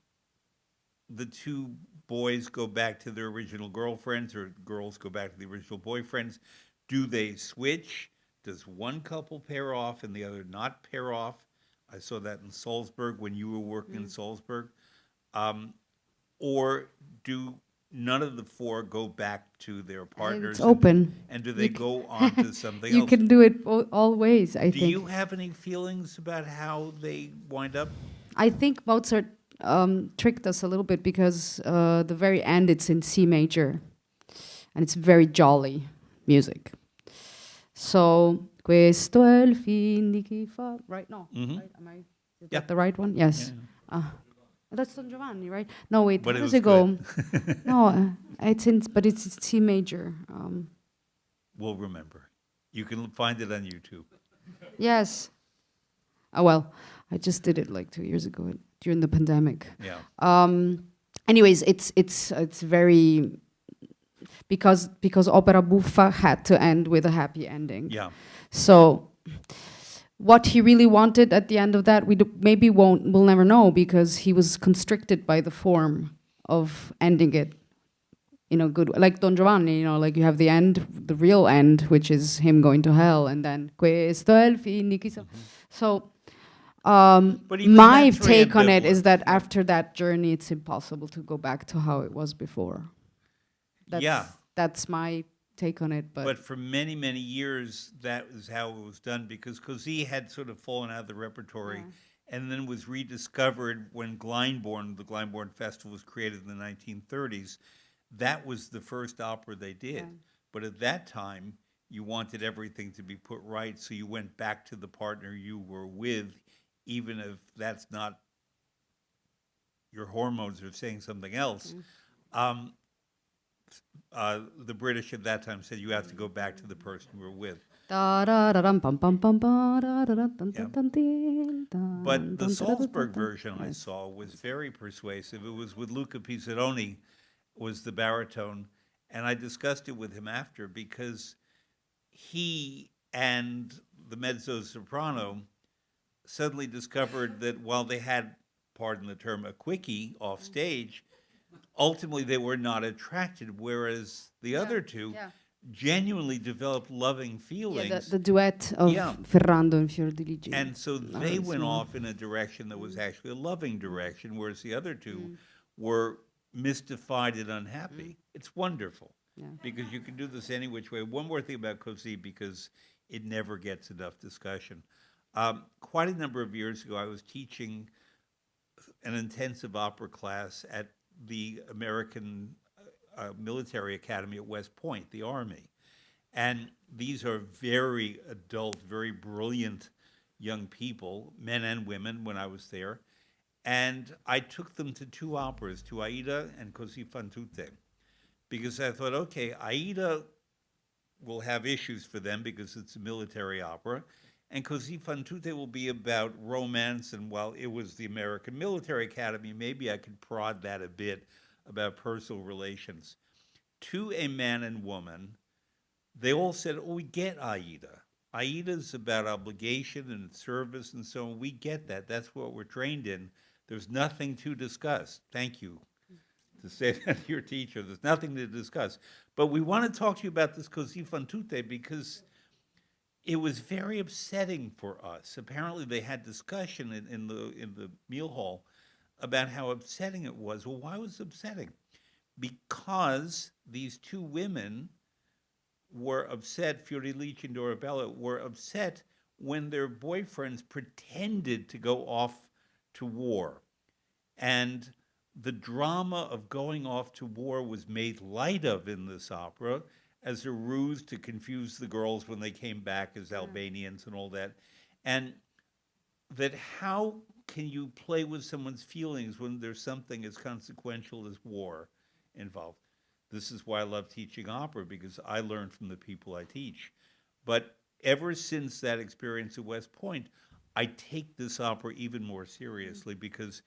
the two boys go back to their original girlfriends, or girls go back to the original boyfriends? Do they switch? Does one couple pair off and the other not pair off? I saw that in Salzburg when you were working in Salzburg. Or do none of the four go back to their partners? It's open. And do they go on to something You else? can do it all ways, I Do think. you have any feelings about how they wind up? I think Mozart tricked us a little bit, because the very end, it's in C major, and it's very jolly music. So, questo è il fin di chi fa, right? No, right? Am I, is Yeah. that the right one? Yes. That's Don Giovanni, right? No, wait, But how it does was it go? good. No, but it's C major. We'll remember. You can find it on YouTube. Yes. Oh, well, I just did it like 2 years ago during the pandemic. Yeah. Anyways, it's very, because Opera Buffa had to end with a happy ending. Yeah. So what he really wanted at the end of that, we'll never know, because he was constricted by the form of ending it in a good way. Like Don Giovanni, like you have the end, the real end, which is him going to hell, and then questo è il fin di chi sa. So But even my that's very take on it is ambivalent. that after that journey, it's impossible to go back to how it was before. That's my take on it. But for many, many years, that was how it was done, because Così had sort of fallen out of the repertory and then was rediscovered when Glyndebourne, the Glyndebourne Festival, was created in the 1930s. That was the first opera they did. But at that time, you wanted everything to be put right, so you went back to the partner you were with, even if that's not, your hormones are saying something else. The British at that time said you have to go back to the person you were with. But the Salzburg version I saw was very persuasive. It was with Luca Pizzaroni, was the baritone, and I discussed it with him after, because he and the mezzo-soprano suddenly discovered that while they had, pardon the term, a quickie off stage, ultimately they were not attracted, whereas the other two genuinely developed loving feelings. Yeah, the duet of Ferrando and Fior di Ligeti. And so they went off in a direction that was actually a loving direction, whereas the other two were mystified and unhappy. It's wonderful, because you can do this any which way. One more thing about Così, because it never gets enough discussion. Quite a number of years ago, I was teaching an intensive opera class at the American Military Academy at West Point, the Army. And these are very adult, very brilliant young people, men and women, when I was there. And I took them to two operas, to Aida and Così fan tutte, because I thought, okay, Aida will have issues for them because it's a military opera, and Così fan tutte will be about romance, and while it was the American Military Academy, maybe I could prod that a bit about personal relations. To a man and woman, they all said, oh, we get Aida. Aida's about obligation and service and so on. We get that. That's what we're trained in. There's nothing to discuss. Thank you to say that to your teacher. There's nothing to discuss. But we want to talk to you about this Così fan tutte because it was very upsetting for us. Apparently they had discussion in the meal hall about how upsetting it was. Well, why was it upsetting? Because these two women were upset, Fiordilici and Dorabella were upset when their boyfriends pretended to go off to war. And the drama of going off to war was made light of in this opera as a ruse to confuse the girls when they came back as Albanians and all that. And that how can you play with someone's feelings when there's something as consequential as war involved? This is why I love teaching opera, because I learn from the people I teach. But ever since that experience at West Point, I take this opera even more seriously, because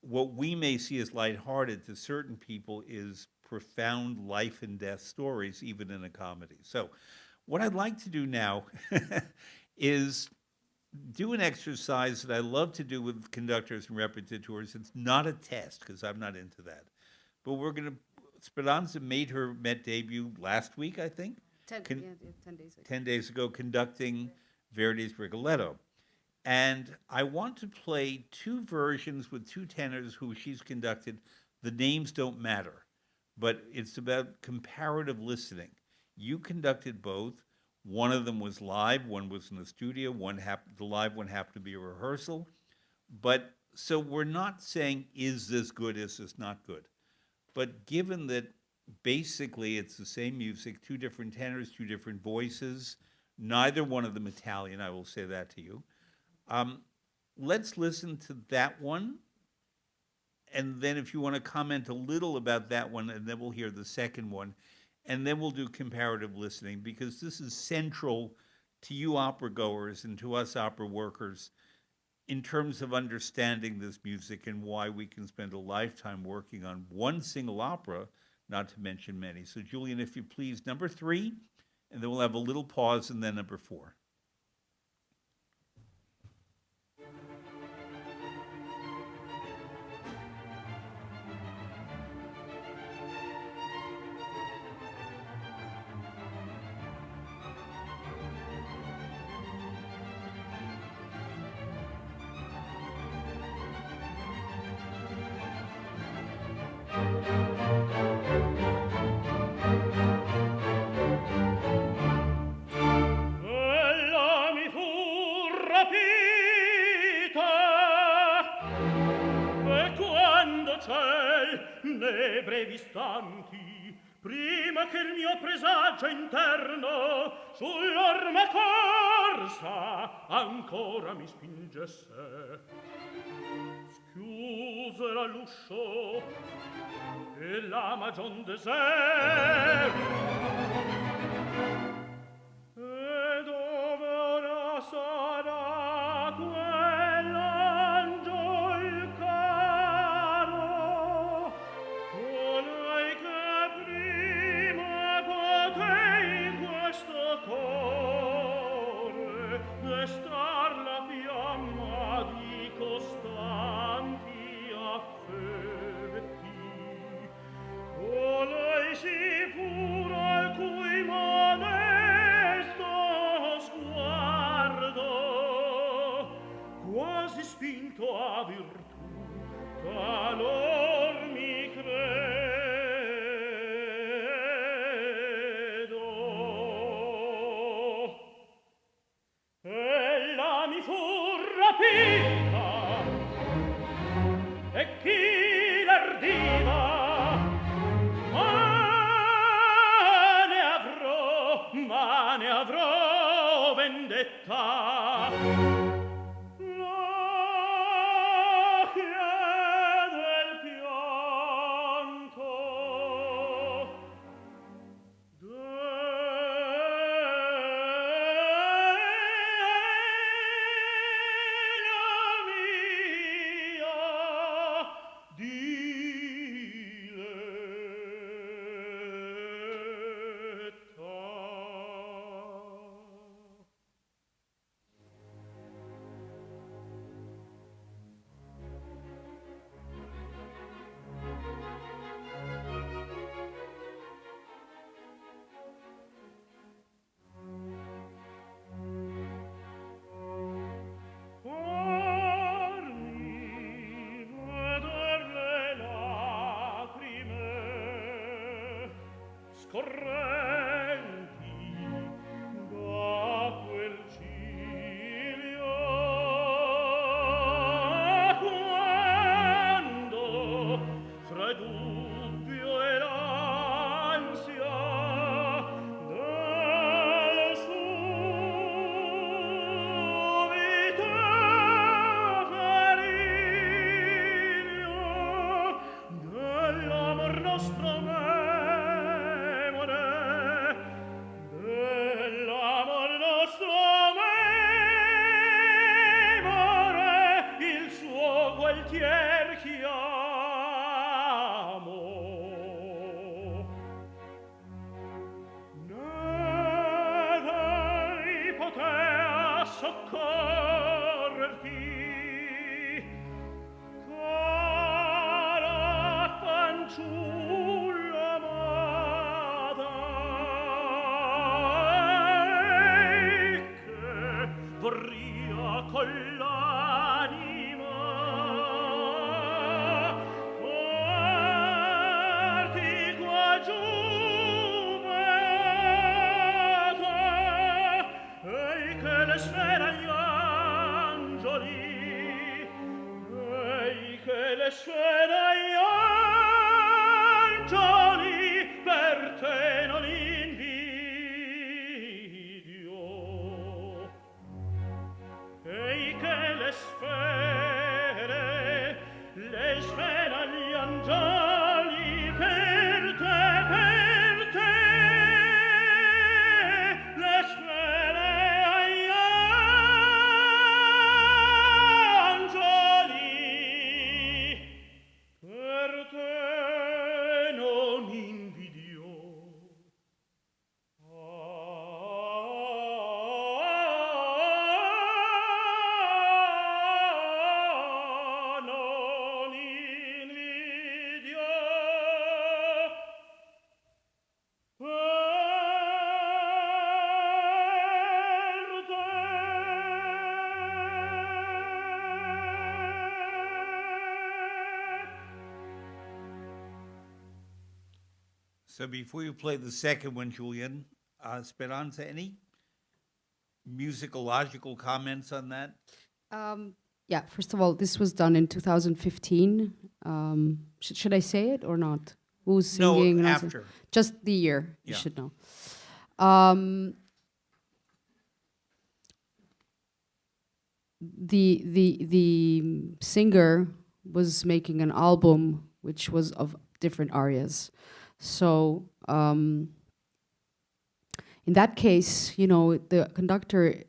what we may see as lighthearted to certain people is profound life and death stories, even in a comedy. So what I'd like to do now is do an exercise that I love to do with conductors and repetitors. It's not a test, because I'm not into that. But we're going to, Speranza made her Met debut last week, I think? 10 days ago. 10 days ago, conducting Verdi's Rigoletto. And I want to play two versions with two tenors who she's conducted. The names don't matter, but it's about comparative listening. You conducted both. One of them was live, one was in the studio, the live one happened to be a rehearsal. But so we're not saying, is this good, is this not good? But given that basically it's the same music, two different tenors, two different voices, neither one of them Italian, I will say that to you. Let's listen to that one, and then if you want to comment a little about that one, and then we'll hear the second one, and then we'll do comparative listening, because this is central to you opera goers and to us opera workers in terms of understanding this music and why we can spend a lifetime working on one single opera, not to mention many. So Julian, if you please, number 3, and then we'll have a little pause, and then number 4. Nei brevi istanti, prima che il mio presagio interno sull'orma corsa ancora mi spingesse, schiusera l'uscio e la magion deserto. E dove ora sarà quell'angiol caro, colei che prima potei in questo core destar la fiamma di costanti affetti, colei sicuro al cui modesto sguardo, quasi spinto a virtù, talor mi credo. Ella mi fu rapita, e chi l'ardiva, ma ne avrò vendetta. La chiede il pianto della mia Farmi veder le lacrime scorrenti da quel ciglio, quando fra il dubbio e l'ansia del subito le scene agli angeli per te non invidio, e che le scene agli angeli per te, le scene agli angeli per te non invidio. Non invidio So before you play the second one, Julian, Speranza, any musicological comments on that? Yeah, first of all, this was done in 2015. Should I say it or not? Who's singing? No, and also- after. Just the year, you Yeah. should know. The singer was making an album which was of different arias. So in that case, you know, the conductor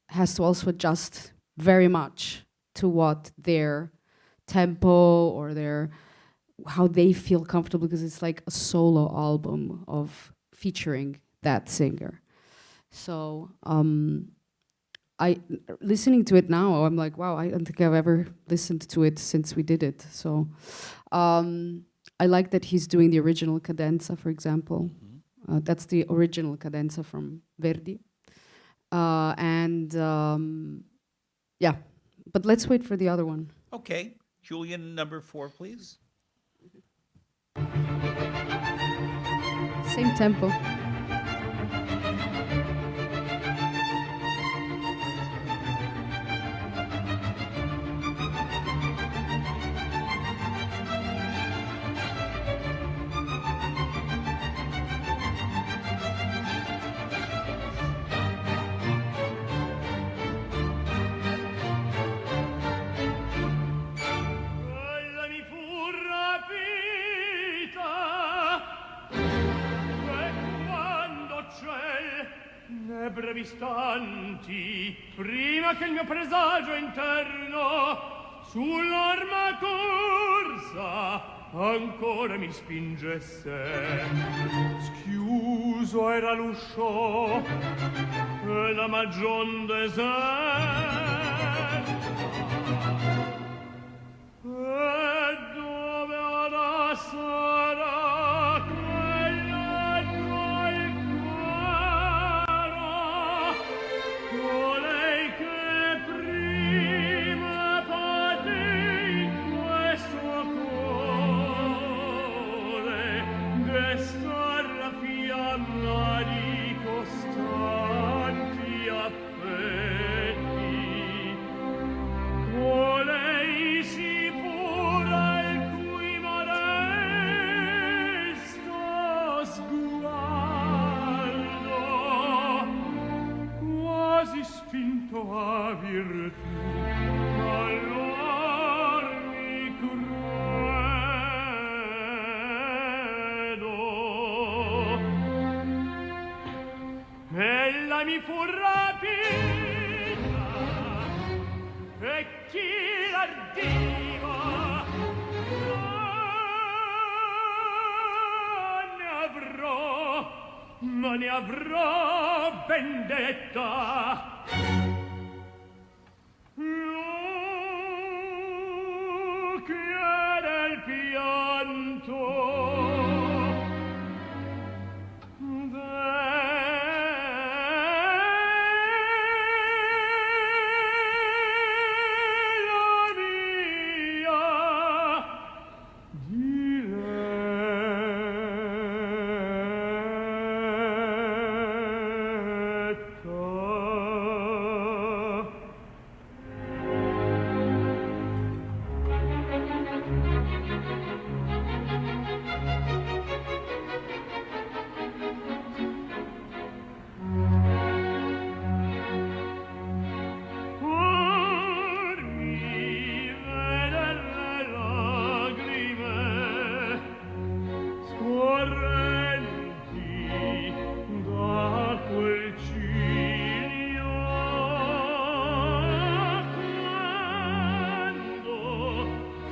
has to also adjust very much to what their tempo or their how they feel comfortable, because it's like a solo album of featuring that singer. So I listening to it now, I'm like, wow, I don't think I've ever listened to it since we did it. So I like that he's doing the original cadenza, for example. That's the original cadenza from Verdi. Yeah, but let's wait for the other one. Okay. Julian, number 4, please. Same tempo. Quella mi fu rapita, e quando ciel ne brevi istanti, prima che il mio presagio interno sull'orma corsa ancora mi spingesse, schiuso era l'uscio e la magion deserta. E dove ora sarà quella nel cuore, colei che prima patì in questo cuore, destar la fiamma di costanti affetti. Colei si pura il cui modesto sguardo, quasi spinto a virtù, allor mi credo. Ella mi fu rapita, e chi l'ardiva ma ne avrò vendetta. Chiede il pianto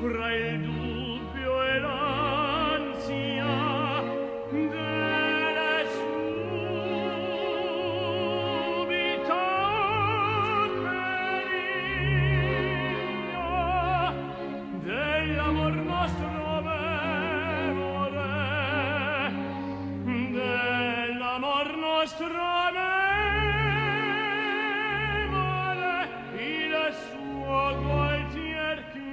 fra il dubbio e l'ansia delle subita periglia dell'amor nostro memore, dell'amor nostro memore, il suo gualtier chiamo.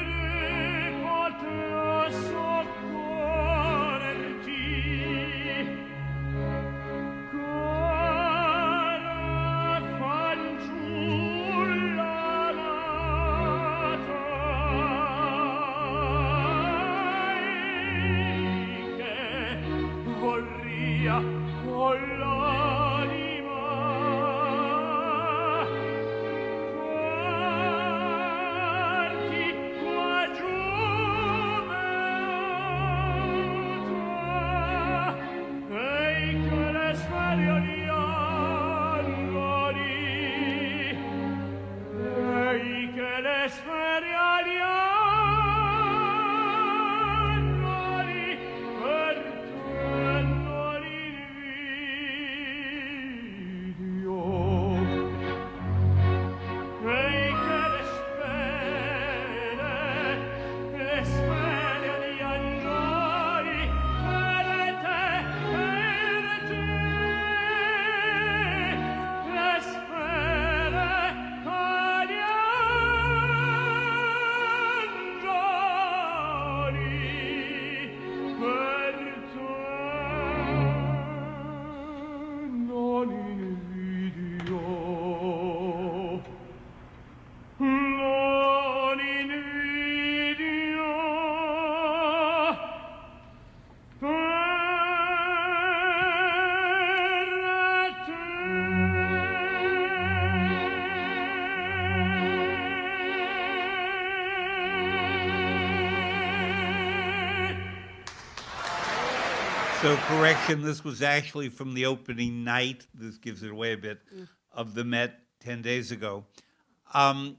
Ere potrà soccorrerti, cara fanciulla amata, che vorria con l'anima farti qua giù beata, ei che le sfere agli angoli, ei che le sfere agli angoli per te non invidio. Ei che le sfere agli angoli per te, le sfere agli angoli per te non invidio. Non invidio per So correction, this was actually from the opening night, this gives it away a bit, of the Met 10 days ago. But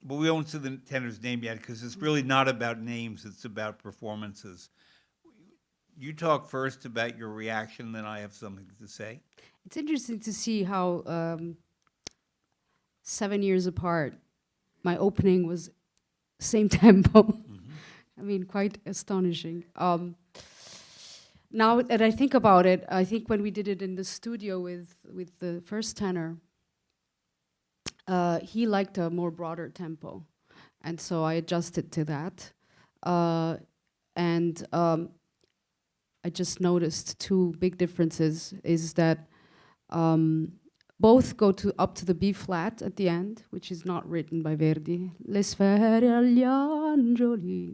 we won't say the tenor's name yet, because it's really not about names, it's about performances. You talk first about your reaction, then I have something to say. It's interesting to see how 7 years apart, my opening was same tempo. I mean, quite astonishing. Now that I think about it, I think when we did it in the studio with the first tenor, he liked a more broader tempo, and so I adjusted to that. And I just noticed two big differences, is that both go up to the B flat at the end, which is not written by Verdi. Le sfere agli angeli.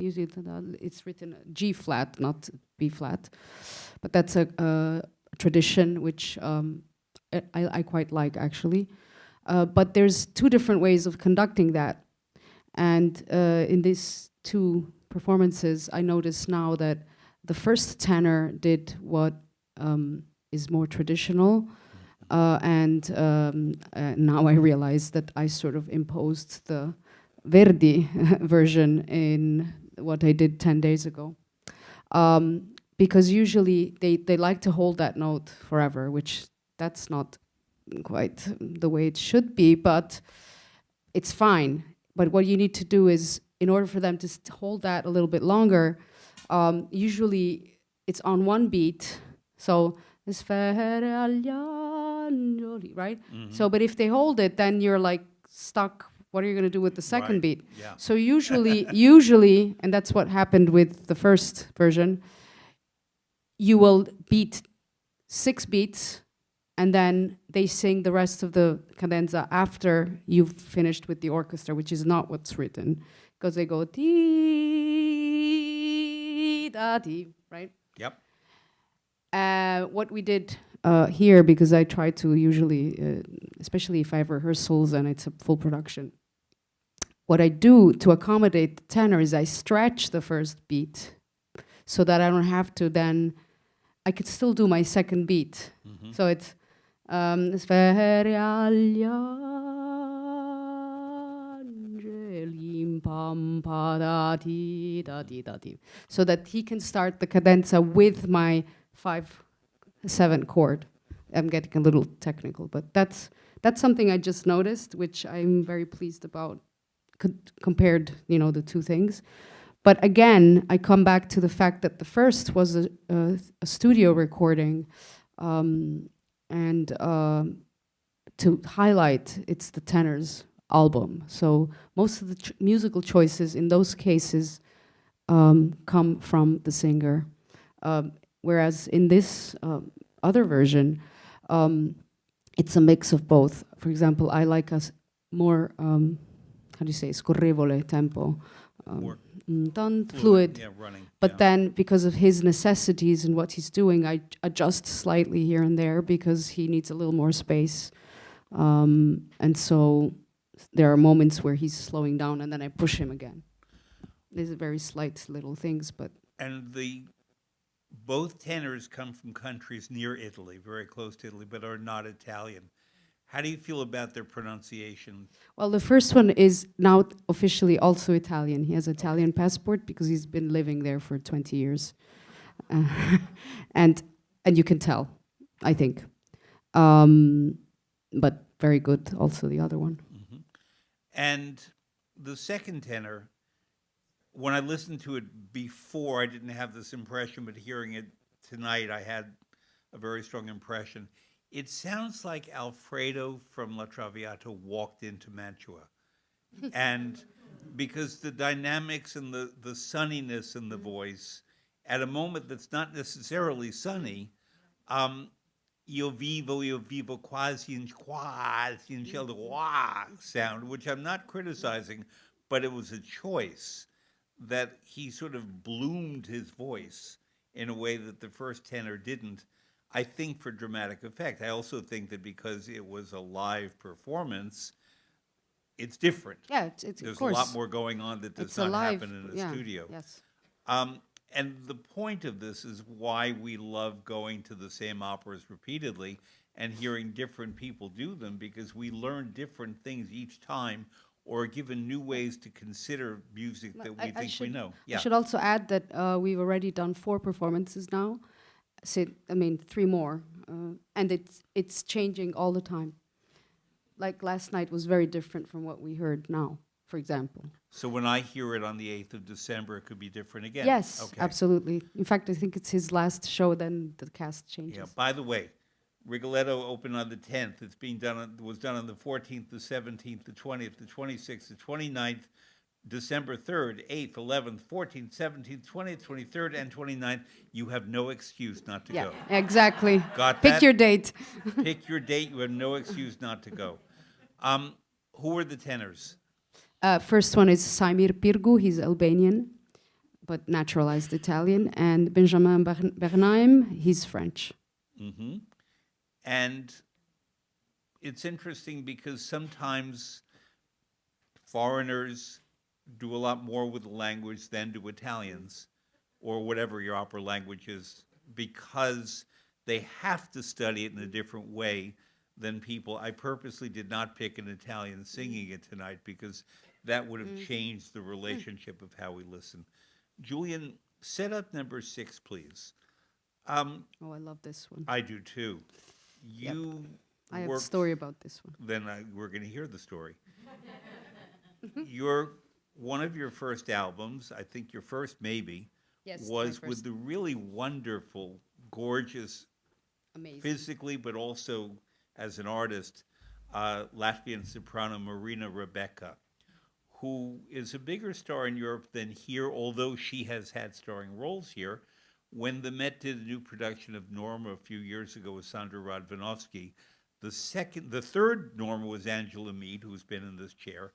It's written G flat, not B flat. But that's a tradition which I quite like, actually. But there's two different ways of conducting that. And in these two performances, I notice now that the first tenor did what is more traditional. And now I realize that I sort of imposed the Verdi version in what I did 10 days ago. Because usually they like to hold that note forever, which that's not quite the way it should be, but it's fine. But what you need to do is, in order for them to hold that a little bit longer, usually it's on one beat. So, right? So, but if they hold it, then you're like stuck. What are you going to do with the second beat? Yeah. So usually, and that's what happened with the first version, you will beat 6 beats, and then they sing the rest of the cadenza after you've finished with the orchestra, which is not what's written, because they go dee da dee, right? Yep. What we did here, because I try to usually, especially if I have rehearsals and it's a full production, what I do to accommodate the tenor is I stretch the first beat so that I don't have to then, I could still do my second beat. So it's Sfere agli angeli impampadati da di da di. So that he can start the cadenza with my 5/7 chord. I'm getting a little technical, but that's something I just noticed, which I'm very pleased about. Compared, the two things. But again, I come back to the fact that the first was a studio recording, and to highlight, it's the tenor's album. So most of the musical choices in those cases come from the singer. Whereas in this other version, it's a mix of both. For example, I like a more, how do you say, scorrevole tempo. More Fluid. Yeah, running. But yeah. then, because of his necessities and what he's doing, I adjust slightly here and there because he needs a little more space. And so there are moments where he's slowing down and then I push him again. These are very slight little things, but... And both tenors come from countries near Italy, very close to Italy, but are not Italian. How do you feel about their pronunciation? Well, the first one is now officially also Italian. He has an Italian passport because he's been living there for 20 years. And you can tell, I think. But very good, also the other one. Mm-hmm. And the second tenor, when I listened to it before, I didn't have this impression, but hearing it tonight, I had a very strong impression. It sounds like Alfredo from La Traviata walked into Mantua. And because the dynamics and the sunniness in the voice, at a moment that's not necessarily sunny, io vivo quasi in ciel de roi sound, which I'm not criticizing, but it was a choice that he sort of bloomed his voice in a way that the first tenor didn't. I think for dramatic effect. I also think that because it was a live performance, it's different. Yeah, it's There's of course. a lot more going on that does not happen in a studio. Yes. And the point of this is why we love going to the same operas repeatedly and hearing different people do them, because we learn different things each time or are given new ways to consider music that we think we know. I should also add that we've already done 4 performances now. So, 3 more, and it's changing all the time. Like last night was very different from what we heard now, for example. So when I hear it on the 8th of December, it could be different again? Yes, okay. Absolutely. In fact, I think it's his last show, then the cast changes. Yeah. By the way, Rigoletto opened on the 10th. It's being done. Was done on the 14th, the 17th, the 20th, the 26th, the 29th, December 3rd, 8th, 11th, 14th, 17th, 20th, 23rd, and 29th. You have no excuse not to go. Exactly. Got Pick that? your date. Pick your date. You have no excuse not to go. Who are the tenors? First one is Saimir Pirgu. He's Albanian, but naturalized Italian. And Benjamin Bernheim, he's French. Mm-hmm. And it's interesting because sometimes foreigners do a lot more with the language than do Italians, or whatever your opera language is, because they have to study it in a different way than people. I purposely did not pick an Italian singing it tonight because that would have changed the relationship of how we listen. Julian, set up number 6, please. I love this one. I do too. You I have a story about this one. Then we're going to hear the story. One of your first albums, I think your first maybe, was with the really wonderful, gorgeous, amazing, physically but also as an artist, Latvian soprano Marina Rebecca, who is a bigger star in Europe than here, although she has had starring roles here. When the Met did a new production of Norma a few years ago with Sandra Radvanovsky, the third Norma was Angela Mead, who's been in this chair,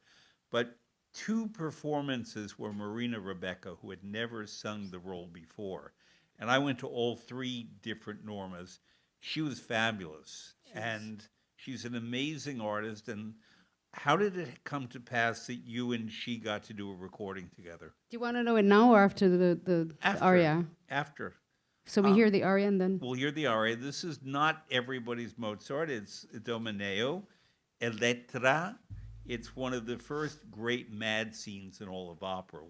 but 2 performances were Marina Rebecca, who had never sung the role before. And I went to all 3 different Normas. She was fabulous, and she's an amazing artist. And how did it come to pass that you and she got to do a recording together? Do you want to know it now or after the aria? After. So we hear the aria and then. We'll hear the aria. This is not everybody's Mozart. It's Idomeneo, Elettra. It's one of the first great mad scenes in all of opera,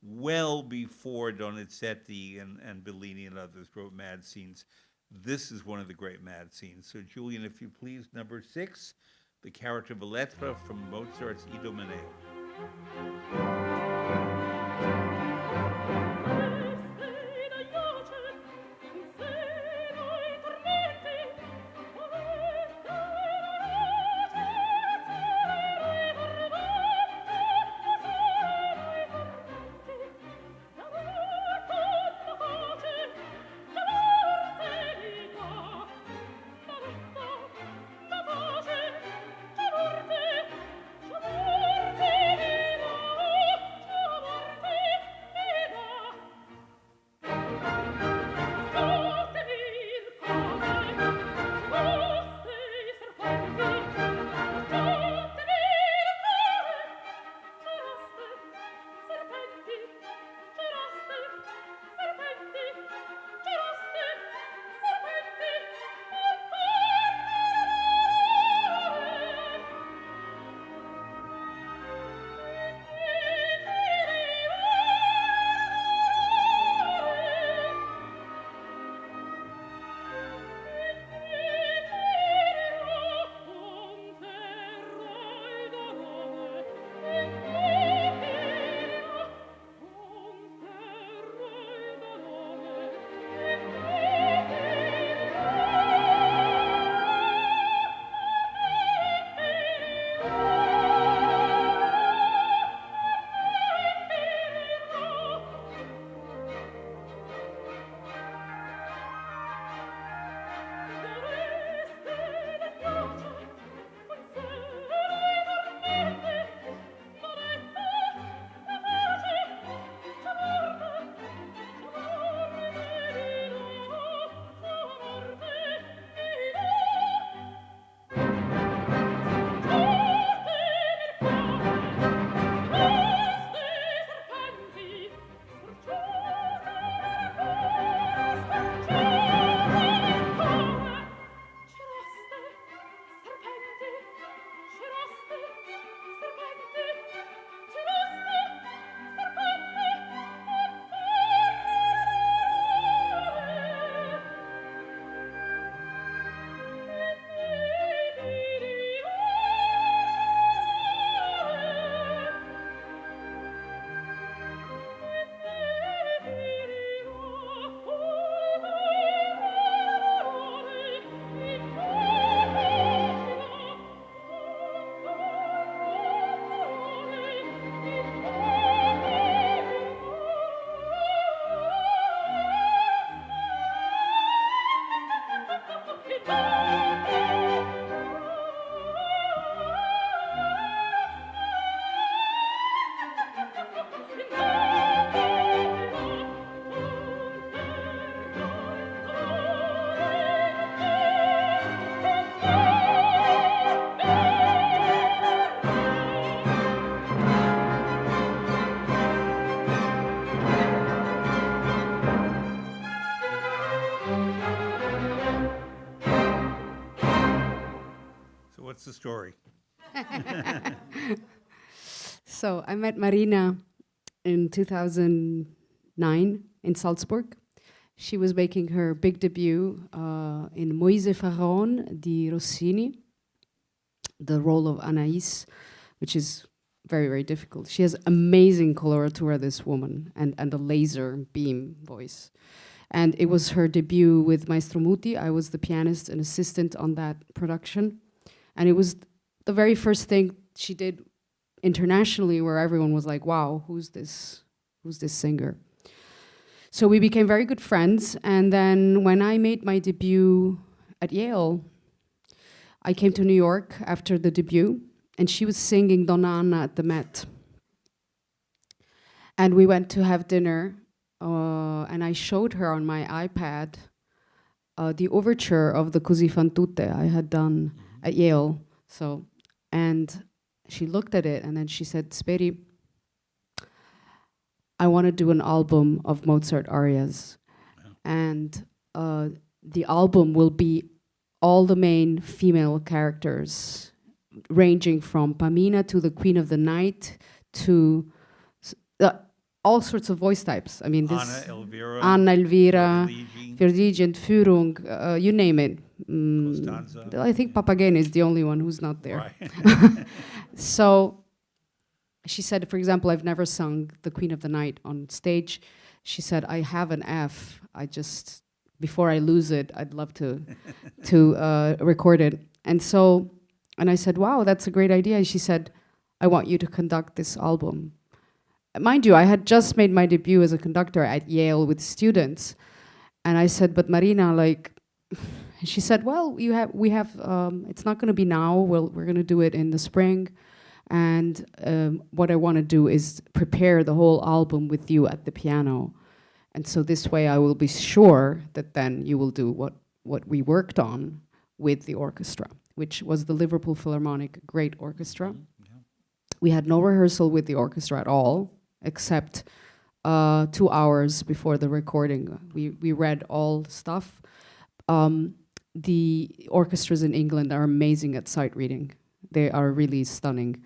well before Donizetti and Bellini and others wrote mad scenes. This is one of the great mad scenes. So, Julian, if you please, number 6, the character of Elettra from Mozart's Idomeneo. What's the story? So I met Marina in 2009 in Salzburg. She was making her big debut in Moise Faron di Rossini, the role of Anais, which is very, very difficult. She has amazing coloratura, this woman, and a laser beam voice. And it was her debut with Maestro Muti. I was the pianist and assistant on that production. And it was the very first thing she did internationally where everyone was like, wow, who's this singer? So we became very good friends. And then when I made my debut at Yale, I came to New York after the debut, and she was singing Donna Anna at the Met. And we went to have dinner, and I showed her on my iPad the overture of the Così fan tutte I had done at Yale. So, and she looked at it, and then she said, Speri, I want to do an album of Mozart arias. and the album will be all the main female characters, ranging from Pamina to the Queen of the Night to all sorts of voice types. I mean, this Anna, Elvira, Fiordigi, and Führung, you name it. I think Papageno is the only one who's not there. Right. So she said, for example, I've never sung the Queen of the Night on stage. She said, I have an F. I just, before I lose it, I'd love to record it. And I said, wow, that's a great idea. And she said, I want you to conduct this album. Mind you, I had just made my debut as a conductor at Yale with students. And I said, but Marina, like, she said, well, we have, it's not going to be now. We're going to do it in the spring. And what I want to do is prepare the whole album with you at the piano. And so this way I will be sure that then you will do what we worked on with the orchestra, which was the Liverpool Philharmonic Great Orchestra. Yeah. We had no rehearsal with the orchestra at all, except 2 hours before the recording. We read all the stuff. The orchestras in England are amazing at sight reading. They are really stunning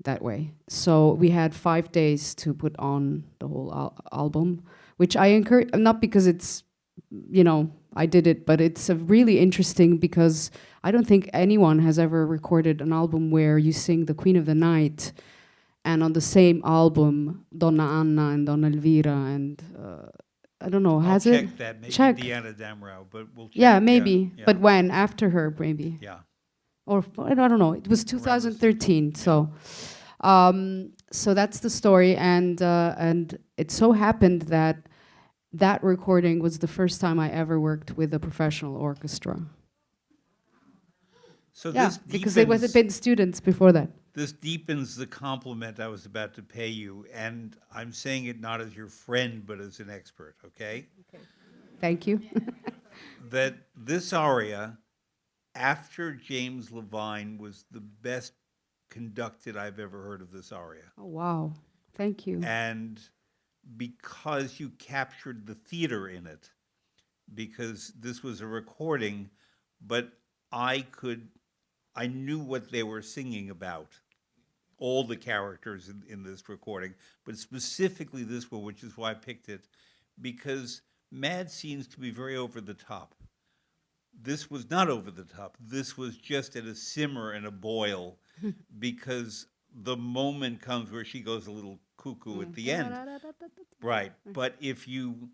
that way. So we had 5 days to put on the whole album, which I encourage, not because it's, you know, I did it, but it's really interesting because I don't think anyone has ever recorded an album where you sing the Queen of the Night and on the same album, Donna Anna and Donna Elvira and I don't know, has it? Check that, maybe Check. Deanna Damrau, but we'll check. Yeah, maybe. Yeah. But when? After her, maybe. Yeah. Or I don't know. It was 2013. So that's the story, and it so happened that recording was the first time I ever worked with a professional orchestra. So Yeah, this because it was deepens- been students before that. This deepens the compliment I was about to pay you, and I'm saying it not as your friend, but as an expert, okay? Thank you. That this aria, after James Levine, was the best conducted I've ever heard of this aria. Oh wow! Thank you. And because you captured the theater in it, because this was a recording, but I knew what they were singing about, all the characters in this recording, but specifically this one, which is why I picked it, because Mad seems to be very over the top. This was not over the top. This was just at a simmer and a boil, because the moment comes where she goes a little cuckoo at the end. Right. But if you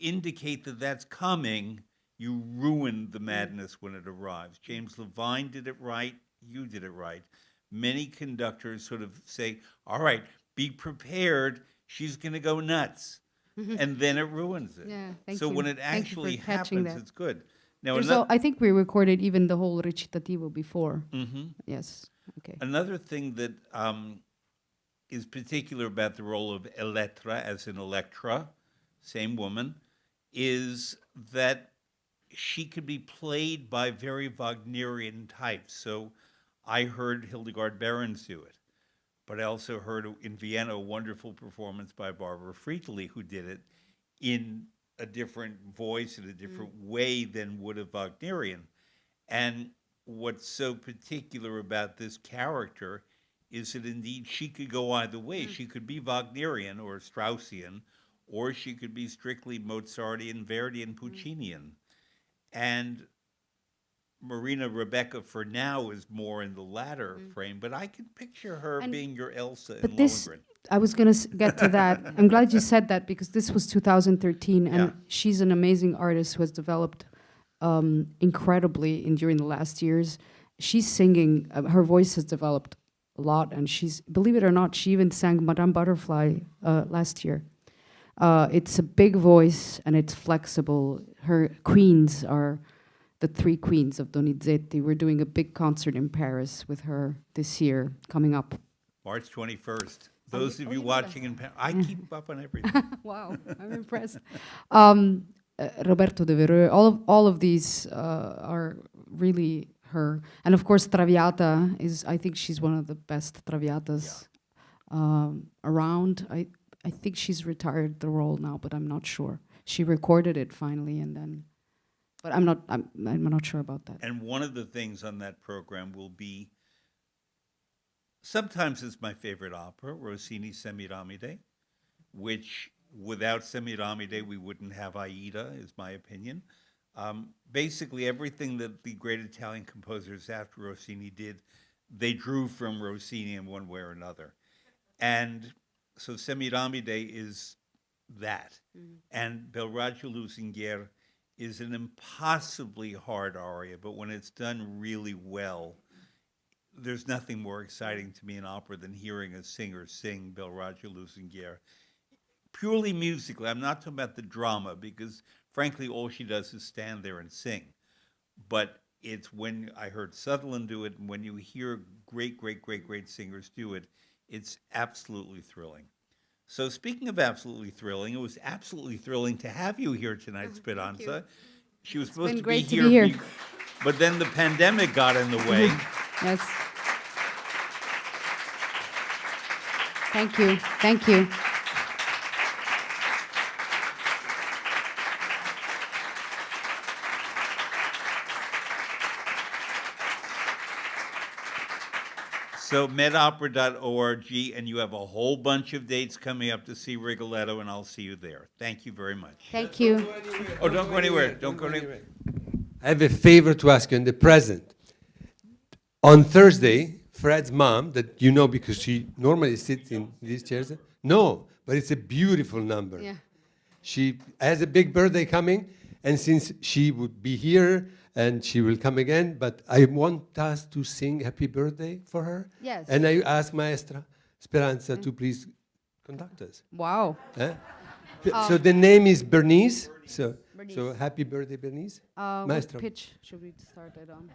indicate that that's coming, you ruin the madness when it arrives. James Levine did it right. You did it right. Many conductors sort of say, all right, be prepared. She's going to go nuts. And then it ruins it. Yeah, thank so you. when it Thank you for actually catching happens, that. it's good. Now, I think we recorded even the whole recitativo before. Yes. Okay. another thing that is particular about the role of Elettra, as in Electra, same woman, is that she could be played by very Wagnerian types. So I heard Hildegard Behrens do it, but I also heard in Vienna a wonderful performance by Barbara Friedli, who did it in a different voice, in a different way than would a Wagnerian. And what's so particular about this character is that indeed she could go either way. She could be Wagnerian or Straussian, or she could be strictly Mozartian, Verdian, Puccinian. And Marina Rebecca, for now, is more in the latter frame, but I can picture her being your Elsa in Lohengrin. I was going to get to that. I'm glad you said that because this was 2013, and she's an amazing artist who has developed incredibly during the last years. She's singing, her voice has developed a lot, and she's, believe it or not, she even sang Madame Butterfly last year. It's a big voice, and it's flexible. Her queens are the 3 queens of Donizetti. We're doing a big concert in Paris with her this year, coming up. March 21st. Those of you watching in Paris, I keep up on everything. Wow, I'm impressed. Roberto De Vereux, all of these are really her. And of course, Traviata is, I think she's one of the best Traviatas around. I think she's retired the role now, but I'm not sure. she recorded it finally, and then. But I'm not sure about that. And one of the things on that program will be, sometimes it's my favorite opera, Rossini's Semiramide, which without Semiramide we wouldn't have Aida, is my opinion. Basically everything that the great Italian composers after Rossini did, they drew from Rossini in one way or another. And so Semiramide is that. And Bel Raggio Lusinghier is an impossibly hard aria, but when it's done really well, there's nothing more exciting to me in opera than hearing a singer sing Bel Raggio Lusinghier. Purely musically, I'm not talking about the drama, because frankly, all she does is stand there and sing. But it's when I heard Sutherland do it, and when you hear great, great, great, great singers do it, it's absolutely thrilling. So speaking of absolutely thrilling, it was absolutely thrilling to have you here tonight, Speranza. She was supposed been to be great to here, be here. But then the pandemic got in the way. Yes. Thank you. Thank you. So medopera.org, and you have a whole bunch of dates coming up to see Rigoletto, and I'll see you there. Thank you very much. Thank you. Oh, don't go anywhere. Don't go anywhere. I have a favor to ask you in the present. On Thursday, Fred's mom, that you know because she normally sits in these chairs. No, but it's a beautiful number. Yeah. She has a big birthday coming, and since she would be here and she will come again, but I want us to sing happy birthday for her. Yes. And I asked Maestra Speranza to please conduct us. Wow. So the name is Bernice. So Bernice. happy birthday, Bernice. What Maestro. pitch should we start it on?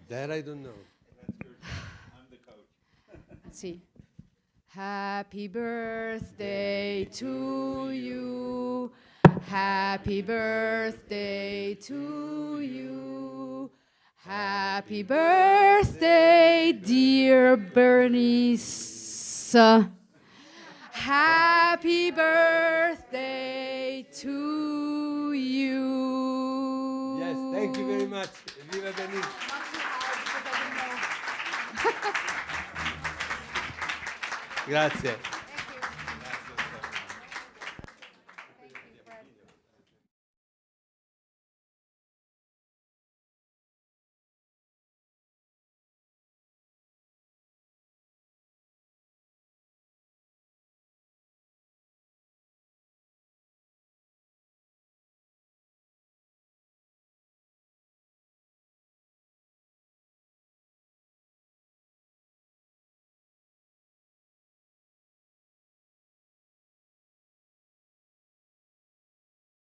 That I don't know. I'm the coach. Let's see. Happy birthday to you. Happy birthday to you. Happy birthday, dear Bernice. Happy birthday to you. Yes, thank you very much. Viva Bernice. Grazie.